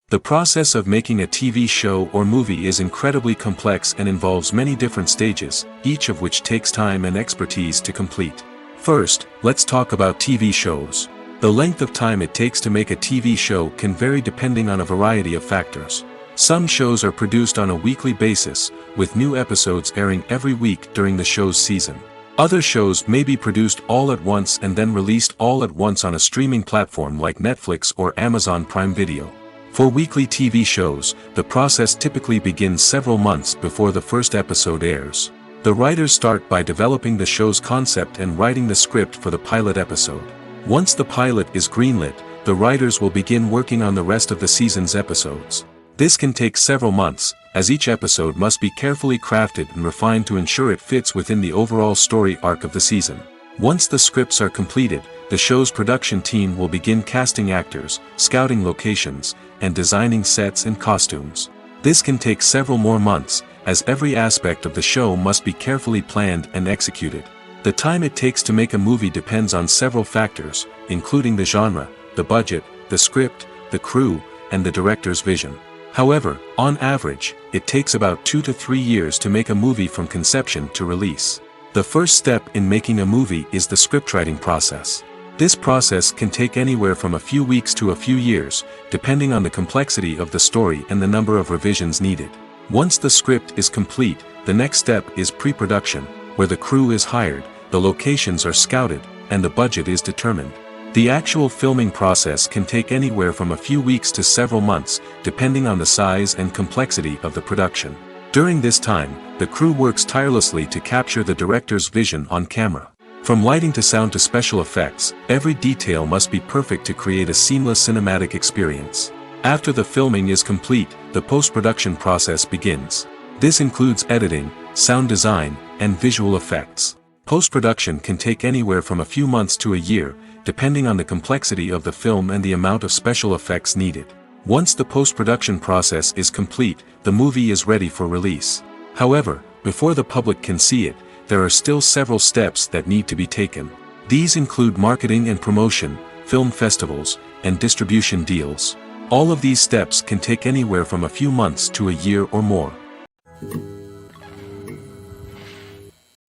The process of making a TV show or movie is incredibly complex and involves many different stages, each of which takes time and expertise to complete. First, let's talk about TV shows. The length of time it takes to make a TV show can vary depending on a variety of factors. Some shows are produced on a weekly basis, with new episodes airing every week during the show's season. Other shows may be produced all at once and then released all at once on a streaming platform like Netflix or Amazon Prime Video. For weekly TV shows, the process typically begins several months before the first episode airs. The writers start by developing the show's concept and writing the script for the pilot episode. Once the pilot is greenlit, the writers will begin working on the rest of the season's episodes. This can take several months, as each episode must be carefully crafted and refined to ensure it fits within the overall story arc of the season. Once the scripts are completed, the show's production team will begin casting actors, scouting locations, and designing sets and costumes. This can take several more months, as every aspect of the show must be carefully planned and executed. The time it takes to make a movie depends on several factors, including the genre, the budget, the script, the crew, and the director's vision. However, on average, it takes about 2 to 3 years to make a movie from conception to release. The first step in making a movie is the scriptwriting process. This process can take anywhere from a few weeks to a few years, depending on the complexity of the story and the number of revisions needed. Once the script is complete, the next step is pre-production, where the crew is hired, the locations are scouted, and the budget is determined. The actual filming process can take anywhere from a few weeks to several months, depending on the size and complexity of the production. During this time, the crew works tirelessly to capture the director's vision on camera. From lighting to sound to special effects, every detail must be perfect to create a seamless cinematic experience. After the filming is complete, the post-production process begins. This includes editing, sound design, and visual effects. Post-production can take anywhere from a few months to a year, depending on the complexity of the film and the amount of special effects needed. Once the post-production process is complete, the movie is ready for release. However, before the public can see it, there are still several steps that need to be taken. These include marketing and promotion, film festivals, and distribution deals. All of these steps can take anywhere from a few months to a year or more.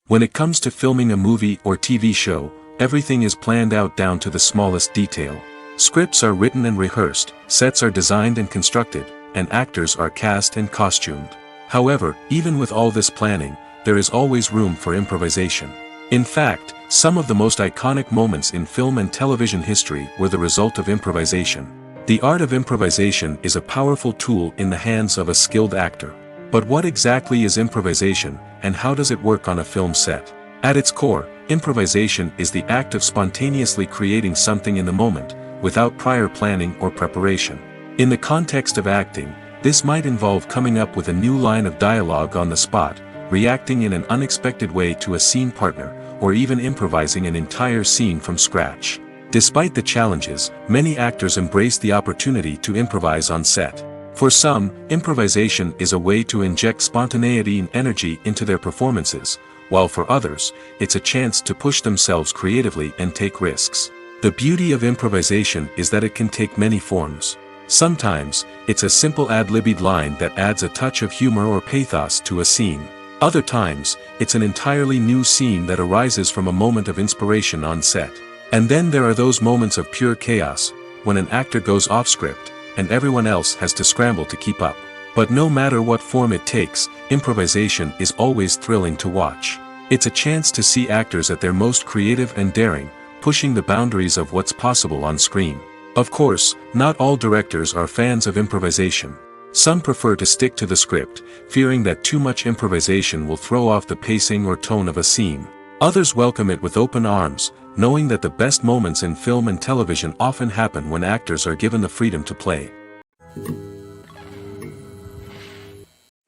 When it comes to filming a movie or TV show, everything is planned out down to the smallest detail. Scripts are written and rehearsed, sets are designed and constructed, and actors are cast and costumed. However, even with all this planning, there is always room for improvisation. In fact, some of the most iconic moments in film and television history were the result of improvisation. The art of improvisation is a powerful tool in the hands of a skilled actor. But what exactly is improvisation, and how does it work on a film set? At its core, improvisation is the act of spontaneously creating something in the moment, without prior planning or preparation. In the context of acting, this might involve coming up with a new line of dialogue on the spot, reacting in an unexpected way to a scene partner, or even improvising an entire scene from scratch. Despite the challenges, many actors embrace the opportunity to improvise on set. For some, improvisation is a way to inject spontaneity and energy into their performances, while for others, it's a chance to push themselves creatively and take risks. The beauty of improvisation is that it can take many forms. Sometimes, it's a simple ad-libbed line that adds a touch of humor or pathos to a scene. Other times, it's an entirely new scene that arises from a moment of inspiration on set. And then there are those moments of pure chaos, when an actor goes off script, and everyone else has to scramble to keep up. But no matter what form it takes, improvisation is always thrilling to watch. It's a chance to see actors at their most creative and daring, pushing the boundaries of what's possible on screen. Of course, not all directors are fans of improvisation. Some prefer to stick to the script, fearing that too much improvisation will throw off the pacing or tone of a scene. Others welcome it with open arms, knowing that the best moments in film and television often happen when actors are given the freedom to play.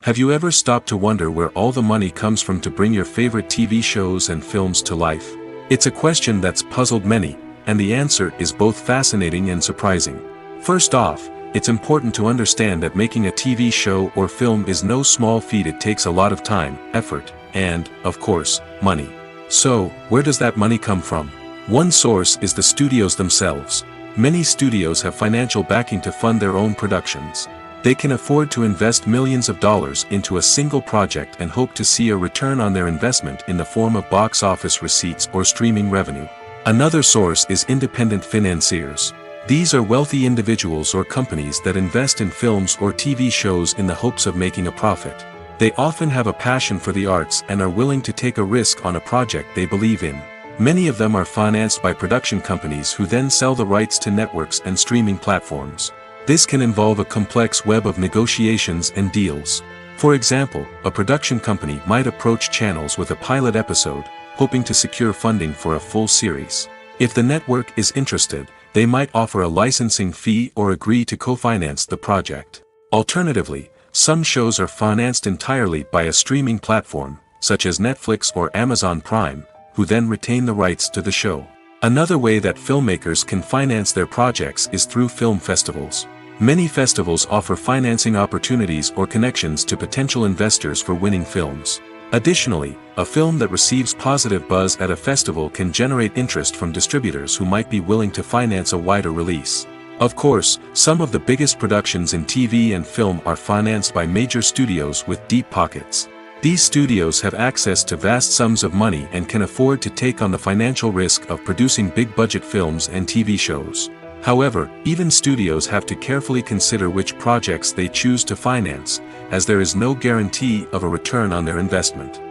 Have you ever stopped to wonder where all the money comes from to bring your favorite TV shows and films to life? It's a question that's puzzled many, and the answer is both fascinating and surprising. First off, it's important to understand that making a TV show or film is no small feat. It takes a lot of time, effort, and, of course, money. So, where does that money come from? One source is the studios themselves. Many studios have financial backing to fund their own productions. They can afford to invest millions of dollars into a single project and hope to see a return on their investment in the form of box office receipts or streaming revenue. Another source is independent financiers. These are wealthy individuals or companies that invest in films or TV shows in the hopes of making a profit. They often have a passion for the arts and are willing to take a risk on a project they believe in. Many of them are financed by production companies who then sell the rights to networks and streaming platforms. This can involve a complex web of negotiations and deals. For example, a production company might approach channels with a pilot episode, hoping to secure funding for a full series. If the network is interested, they might offer a licensing fee or agree to co-finance the project. Alternatively, some shows are financed entirely by a streaming platform, such as Netflix or Amazon Prime, who then retain the rights to the show. Another way that filmmakers can finance their projects is through film festivals. Many festivals offer financing opportunities or connections to potential investors for winning films. Additionally, a film that receives positive buzz at a festival can generate interest from distributors who might be willing to finance a wider release. Of course, some of the biggest productions in TV and film are financed by major studios with deep pockets. These studios have access to vast sums of money and can afford to take on the financial risk of producing big-budget films and TV shows. However, even studios have to carefully consider which projects they choose to finance, as there is no guarantee of a return on their investment.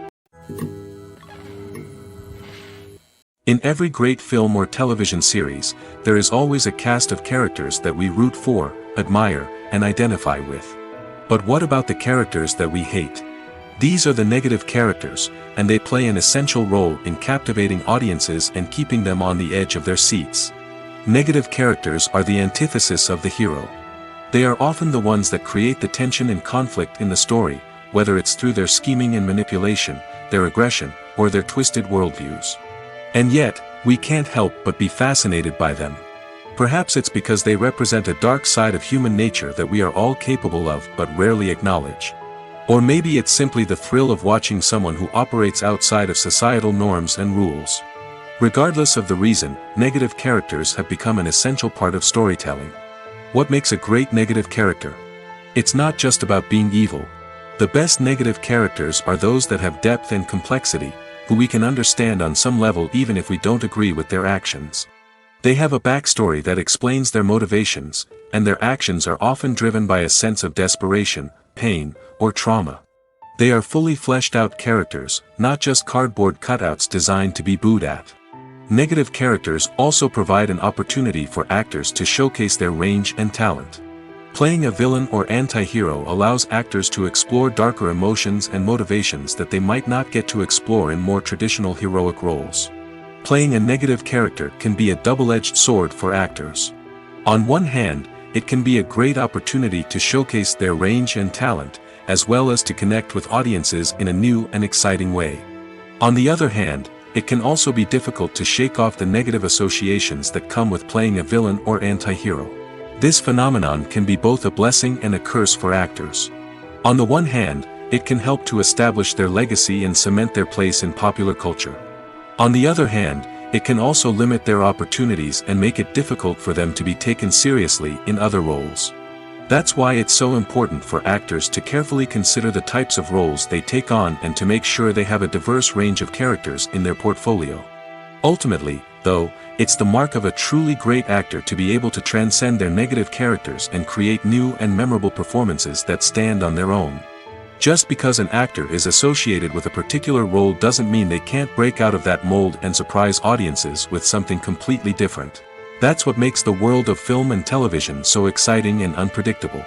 In every great film or television series, there is always a cast of characters that we root for, admire, and identify with. But what about the characters that we hate? These are the negative characters, and they play an essential role in captivating audiences and keeping them on the edge of their seats. Negative characters are the antithesis of the hero. They are often the ones that create the tension and conflict in the story, whether it's through their scheming and manipulation, their aggression, or their twisted worldviews. And yet, we can't help but be fascinated by them. Perhaps it's because they represent a dark side of human nature that we are all capable of but rarely acknowledge. Or maybe it's simply the thrill of watching someone who operates outside of societal norms and rules. Regardless of the reason, negative characters have become an essential part of storytelling. What makes a great negative character? It's not just about being evil. The best negative characters are those that have depth and complexity, who we can understand on some level even if we don't agree with their actions. They have a backstory that explains their motivations, and their actions are often driven by a sense of desperation, pain, or trauma. They are fully fleshed out characters, not just cardboard cutouts designed to be booed at. Negative characters also provide an opportunity for actors to showcase their range and talent. Playing a villain or anti-hero allows actors to explore darker emotions and motivations that they might not get to explore in more traditional heroic roles. Playing a negative character can be a double-edged sword for actors. On one hand, it can be a great opportunity to showcase their range and talent, as well as to connect with audiences in a new and exciting way. On the other hand, it can also be difficult to shake off the negative associations that come with playing a villain or anti-hero. This phenomenon can be both a blessing and a curse for actors. On the one hand, it can help to establish their legacy and cement their place in popular culture. On the other hand, it can also limit their opportunities and make it difficult for them to be taken seriously in other roles. That's why it's so important for actors to carefully consider the types of roles they take on and to make sure they have a diverse range of characters in their portfolio. Ultimately, though, it's the mark of a truly great actor to be able to transcend their negative characters and create new and memorable performances that stand on their own. Just because an actor is associated with a particular role doesn't mean they can't break out of that mold and surprise audiences with something completely different. That's what makes the world of film and television so exciting and unpredictable.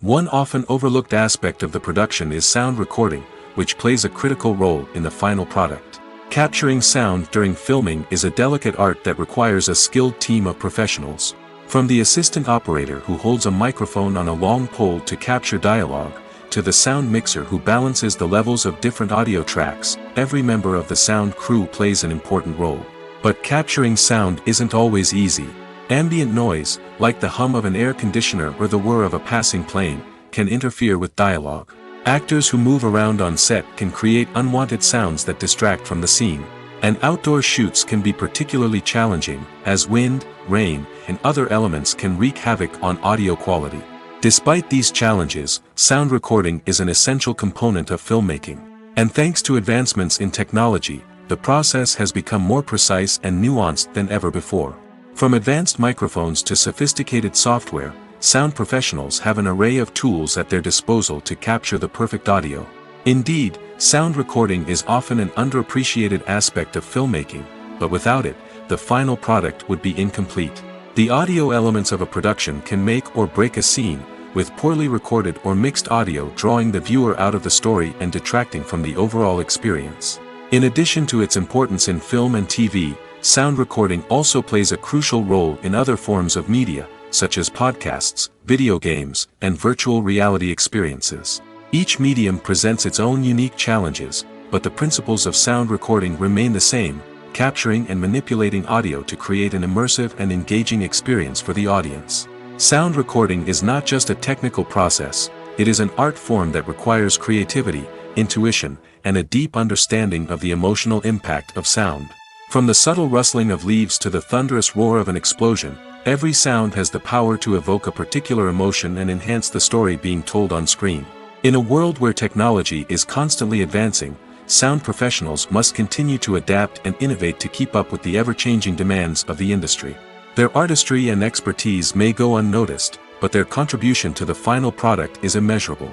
One often overlooked aspect of the production is sound recording, which plays a critical role in the final product. Capturing sound during filming is a delicate art that requires a skilled team of professionals. From the assistant operator who holds a microphone on a long pole to capture dialogue, to the sound mixer who balances the levels of different audio tracks, every member of the sound crew plays an important role. But capturing sound isn't always easy. Ambient noise, like the hum of an air conditioner or the whir of a passing plane, can interfere with dialogue. Actors who move around on set can create unwanted sounds that distract from the scene. And outdoor shoots can be particularly challenging, as wind, rain, and other elements can wreak havoc on audio quality. Despite these challenges, sound recording is an essential component of filmmaking. And thanks to advancements in technology, the process has become more precise and nuanced than ever before. From advanced microphones to sophisticated software, sound professionals have an array of tools at their disposal to capture the perfect audio. Indeed, sound recording is often an underappreciated aspect of filmmaking, but without it, the final product would be incomplete. The audio elements of a production can make or break a scene, with poorly recorded or mixed audio drawing the viewer out of the story and detracting from the overall experience. In addition to its importance in film and TV, sound recording also plays a crucial role in other forms of media, such as podcasts, video games, and virtual reality experiences. Each medium presents its own unique challenges, but the principles of sound recording remain the same, capturing and manipulating audio to create an immersive and engaging experience for the audience. Sound recording is not just a technical process, it is an art form that requires creativity, intuition, and a deep understanding of the emotional impact of sound. From the subtle rustling of leaves to the thunderous roar of an explosion, every sound has the power to evoke a particular emotion and enhance the story being told on screen. In a world where technology is constantly advancing, sound professionals must continue to adapt and innovate to keep up with the ever-changing demands of the industry. Their artistry and expertise may go unnoticed, but their contribution to the final product is immeasurable.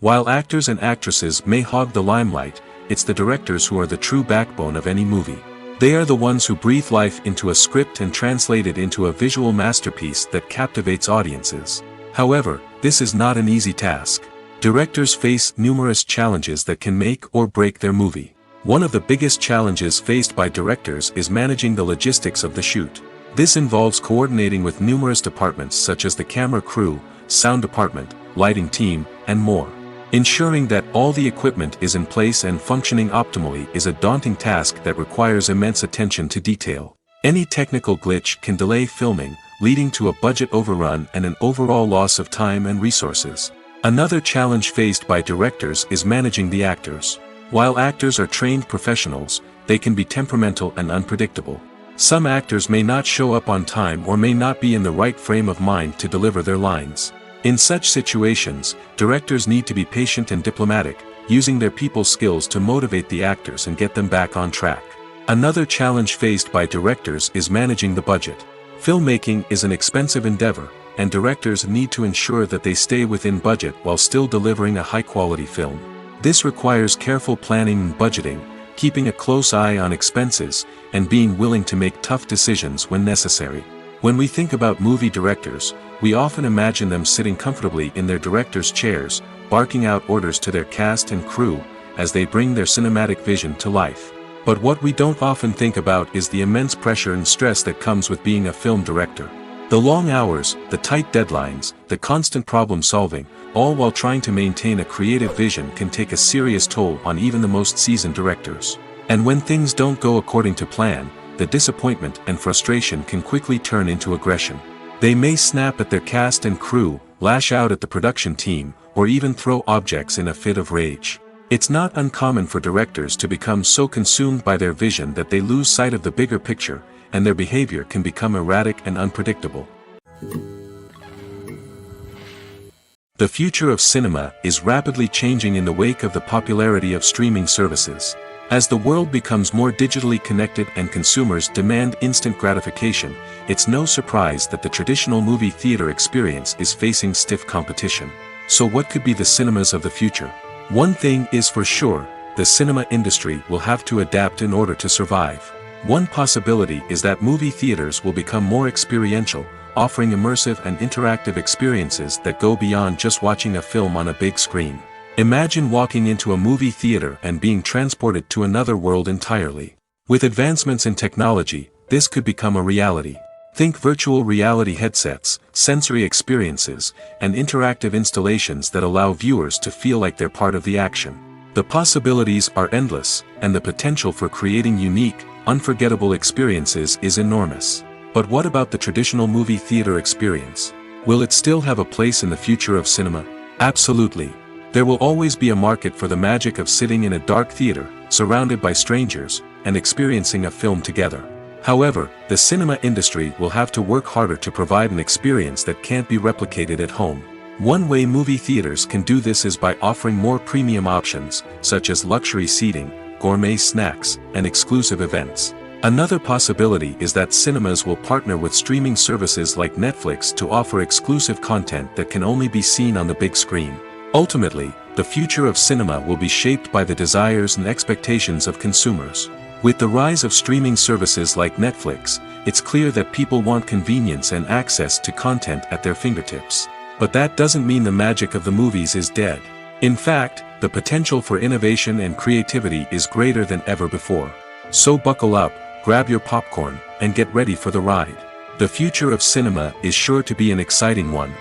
While actors and actresses may hog the limelight, it's the directors who are the true backbone of any movie. They are the ones who breathe life into a script and translate it into a visual masterpiece that captivates audiences. However, this is not an easy task. Directors face numerous challenges that can make or break their movie. One of the biggest challenges faced by directors is managing the logistics of the shoot. This involves coordinating with numerous departments such as the camera crew, sound department, lighting team, and more. Ensuring that all the equipment is in place and functioning optimally is a daunting task that requires immense attention to detail. Any technical glitch can delay filming, leading to a budget overrun and an overall loss of time and resources. Another challenge faced by directors is managing the actors. While actors are trained professionals, they can be temperamental and unpredictable. Some actors may not show up on time or may not be in the right frame of mind to deliver their lines. In such situations, directors need to be patient and diplomatic, using their people skills to motivate the actors and get them back on track. Another challenge faced by directors is managing the budget. Filmmaking is an expensive endeavor, and directors need to ensure that they stay within budget while still delivering a high-quality film. This requires careful planning and budgeting, keeping a close eye on expenses, and being willing to make tough decisions when necessary. When we think about movie directors, we often imagine them sitting comfortably in their director's chairs, barking out orders to their cast and crew, as they bring their cinematic vision to life. But what we don't often think about is the immense pressure and stress that comes with being a film director. The long hours, the tight deadlines, the constant problem solving, all while trying to maintain a creative vision can take a serious toll on even the most seasoned directors. And when things don't go according to plan, the disappointment and frustration can quickly turn into aggression. They may snap at their cast and crew, lash out at the production team, or even throw objects in a fit of rage. It's not uncommon for directors to become so consumed by their vision that they lose sight of the bigger picture, and their behavior can become erratic and unpredictable. The future of cinema is rapidly changing in the wake of the popularity of streaming services. As the world becomes more digitally connected and consumers demand instant gratification, it's no surprise that the traditional movie theater experience is facing stiff competition. So what could be the cinemas of the future? One thing is for sure, the cinema industry will have to adapt in order to survive. One possibility is that movie theaters will become more experiential, offering immersive and interactive experiences that go beyond just watching a film on a big screen. Imagine walking into a movie theater and being transported to another world entirely. With advancements in technology, this could become a reality. Think virtual reality headsets, sensory experiences, and interactive installations that allow viewers to feel like they're part of the action. The possibilities are endless, and the potential for creating unique, unforgettable experiences is enormous. But what about the traditional movie theater experience? Will it still have a place in the future of cinema? Absolutely. There will always be a market for the magic of sitting in a dark theater, surrounded by strangers, and experiencing a film together. However, the cinema industry will have to work harder to provide an experience that can't be replicated at home. One way movie theaters can do this is by offering more premium options, such as luxury seating, gourmet snacks, and exclusive events. Another possibility is that cinemas will partner with streaming services like Netflix to offer exclusive content that can only be seen on the big screen. Ultimately, the future of cinema will be shaped by the desires and expectations of consumers. With the rise of streaming services like Netflix, it's clear that people want convenience and access to content at their fingertips. But that doesn't mean the magic of the movies is dead. In fact, the potential for innovation and creativity is greater than ever before. So buckle up, grab your popcorn, and get ready for the ride. The future of cinema is sure to be an exciting one.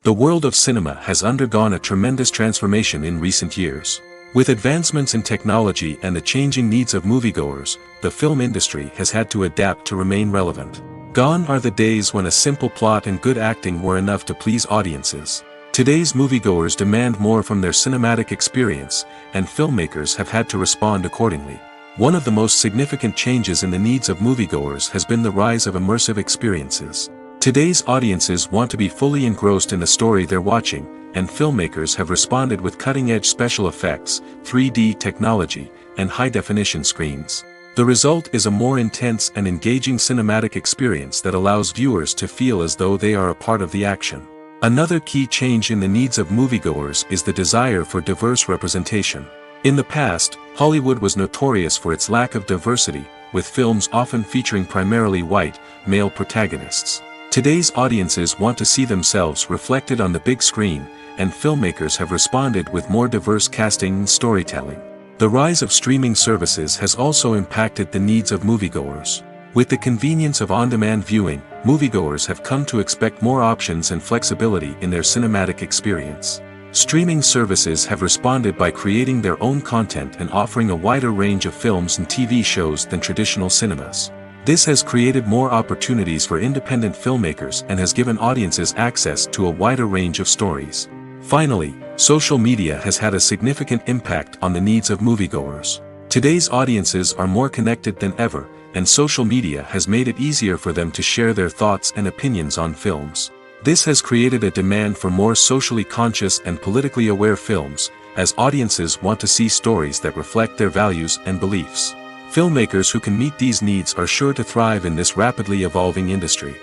The world of cinema has undergone a tremendous transformation in recent years. With advancements in technology and the changing needs of moviegoers, the film industry has had to adapt to remain relevant. Gone are the days when a simple plot and good acting were enough to please audiences. Today's moviegoers demand more from their cinematic experience, and filmmakers have had to respond accordingly. One of the most significant changes in the needs of moviegoers has been the rise of immersive experiences. Today's audiences want to be fully engrossed in the story they're watching, and filmmakers have responded with cutting-edge special effects, 3D technology, and high-definition screens. The result is a more intense and engaging cinematic experience that allows viewers to feel as though they are a part of the action. Another key change in the needs of moviegoers is the desire for diverse representation. In the past, Hollywood was notorious for its lack of diversity, with films often featuring primarily white, male protagonists. Today's audiences want to see themselves reflected on the big screen, and filmmakers have responded with more diverse casting and storytelling. The rise of streaming services has also impacted the needs of moviegoers. With the convenience of on-demand viewing, moviegoers have come to expect more options and flexibility in their cinematic experience. Streaming services have responded by creating their own content and offering a wider range of films and TV shows than traditional cinemas. This has created more opportunities for independent filmmakers and has given audiences access to a wider range of stories. Finally, social media has had a significant impact on the needs of moviegoers. Today's audiences are more connected than ever, and social media has made it easier for them to share their thoughts and opinions on films. This has created a demand for more socially conscious and politically aware films, as audiences want to see stories that reflect their values and beliefs. Filmmakers who can meet these needs are sure to thrive in this rapidly evolving industry.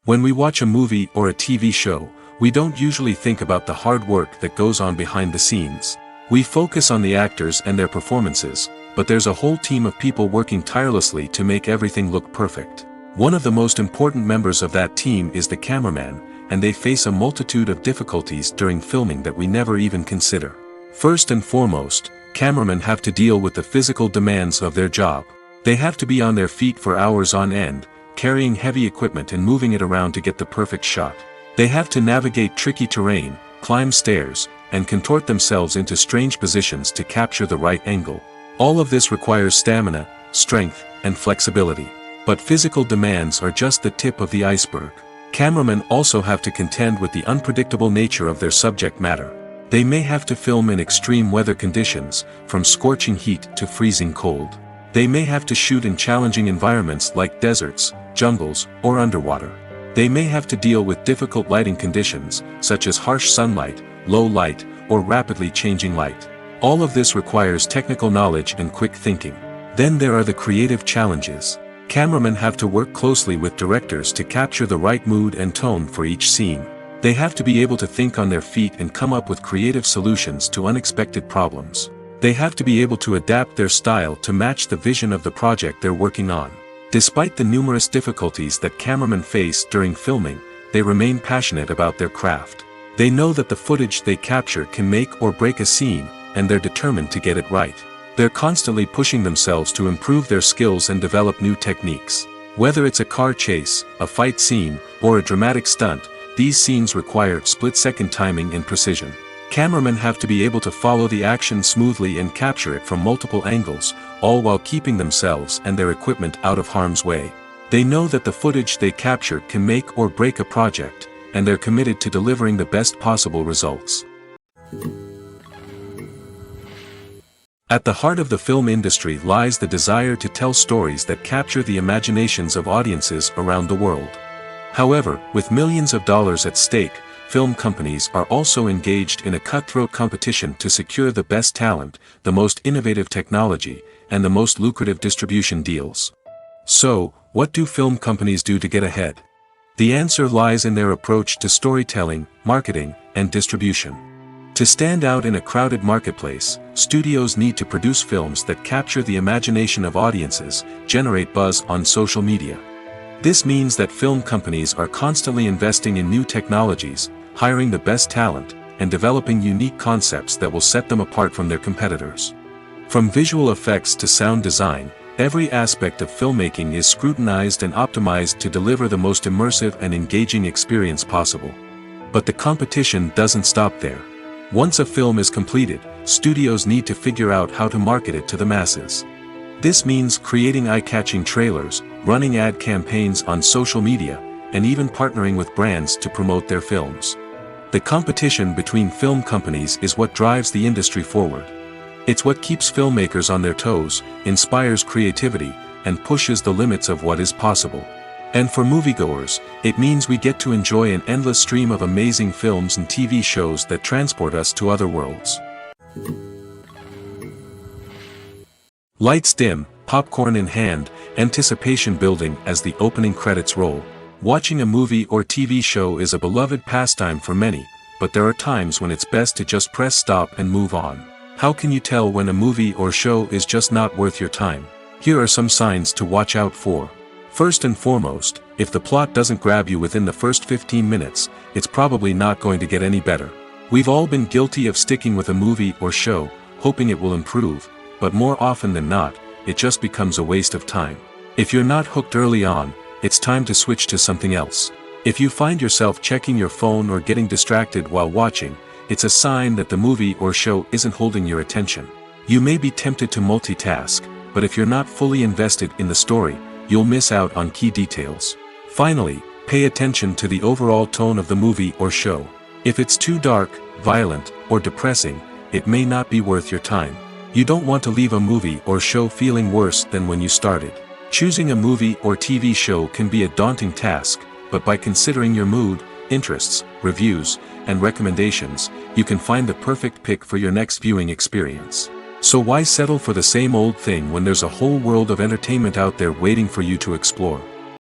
When we watch a movie or a TV show, we don't usually think about the hard work that goes on behind the scenes. We focus on the actors and their performances, but there's a whole team of people working tirelessly to make everything look perfect. One of the most important members of that team is the cameraman, and they face a multitude of difficulties during filming that we never even consider. First and foremost, cameramen have to deal with the physical demands of their job. They have to be on their feet for hours on end, carrying heavy equipment and moving it around to get the perfect shot. They have to navigate tricky terrain, climb stairs, and contort themselves into strange positions to capture the right angle. All of this requires stamina, strength, and flexibility. But physical demands are just the tip of the iceberg. Cameramen also have to contend with the unpredictable nature of their subject matter. They may have to film in extreme weather conditions, from scorching heat to freezing cold. They may have to shoot in challenging environments like deserts, jungles, or underwater. They may have to deal with difficult lighting conditions, such as harsh sunlight, low light, or rapidly changing light. All of this requires technical knowledge and quick thinking. Then there are the creative challenges. Cameramen have to work closely with directors to capture the right mood and tone for each scene. They have to be able to think on their feet and come up with creative solutions to unexpected problems. They have to be able to adapt their style to match the vision of the project they're working on. Despite the numerous difficulties that cameramen face during filming, they remain passionate about their craft. They know that the footage they capture can make or break a scene, and they're determined to get it right. They're constantly pushing themselves to improve their skills and develop new techniques. Whether it's a car chase, a fight scene, or a dramatic stunt, these scenes require split-second timing and precision. Cameramen have to be able to follow the action smoothly and capture it from multiple angles, all while keeping themselves and their equipment out of harm's way. They know that the footage they capture can make or break a project, and they're committed to delivering the best possible results. At the heart of the film industry lies the desire to tell stories that capture the imaginations of audiences around the world. However, with millions of dollars at stake, film companies are also engaged in a cutthroat competition to secure the best talent, the most innovative technology, and the most lucrative distribution deals. So, what do film companies do to get ahead? The answer lies in their approach to storytelling, marketing, and distribution. To stand out in a crowded marketplace, studios need to produce films that capture the imagination of audiences, generate buzz on social media. This means that film companies are constantly investing in new technologies, hiring the best talent, and developing unique concepts that will set them apart from their competitors. From visual effects to sound design, every aspect of filmmaking is scrutinized and optimized to deliver the most immersive and engaging experience possible. But the competition doesn't stop there. Once a film is completed, studios need to figure out how to market it to the masses. This means creating eye-catching trailers, running ad campaigns on social media, and even partnering with brands to promote their films. The competition between film companies is what drives the industry forward. It's what keeps filmmakers on their toes, inspires creativity, and pushes the limits of what is possible. And for moviegoers, it means we get to enjoy an endless stream of amazing films and TV shows that transport us to other worlds. Lights dim, popcorn in hand, anticipation building as the opening credits roll. Watching a movie or TV show is a beloved pastime for many, but there are times when it's best to just press stop and move on. How can you tell when a movie or show is just not worth your time? Here are some signs to watch out for. First and foremost, if the plot doesn't grab you within the first 15 minutes, it's probably not going to get any better. We've all been guilty of sticking with a movie or show, hoping it will improve, but more often than not, it just becomes a waste of time. If you're not hooked early on, it's time to switch to something else. If you find yourself checking your phone or getting distracted while watching, it's a sign that the movie or show isn't holding your attention. You may be tempted to multitask, but if you're not fully invested in the story, you'll miss out on key details. Finally, pay attention to the overall tone of the movie or show. If it's too dark, violent, or depressing, it may not be worth your time. You don't want to leave a movie or show feeling worse than when you started. Choosing a movie or TV show can be a daunting task, but by considering your mood, interests, reviews, and recommendations, you can find the perfect pick for your next viewing experience. So why settle for the same old thing when there's a whole world of entertainment out there waiting for you to explore?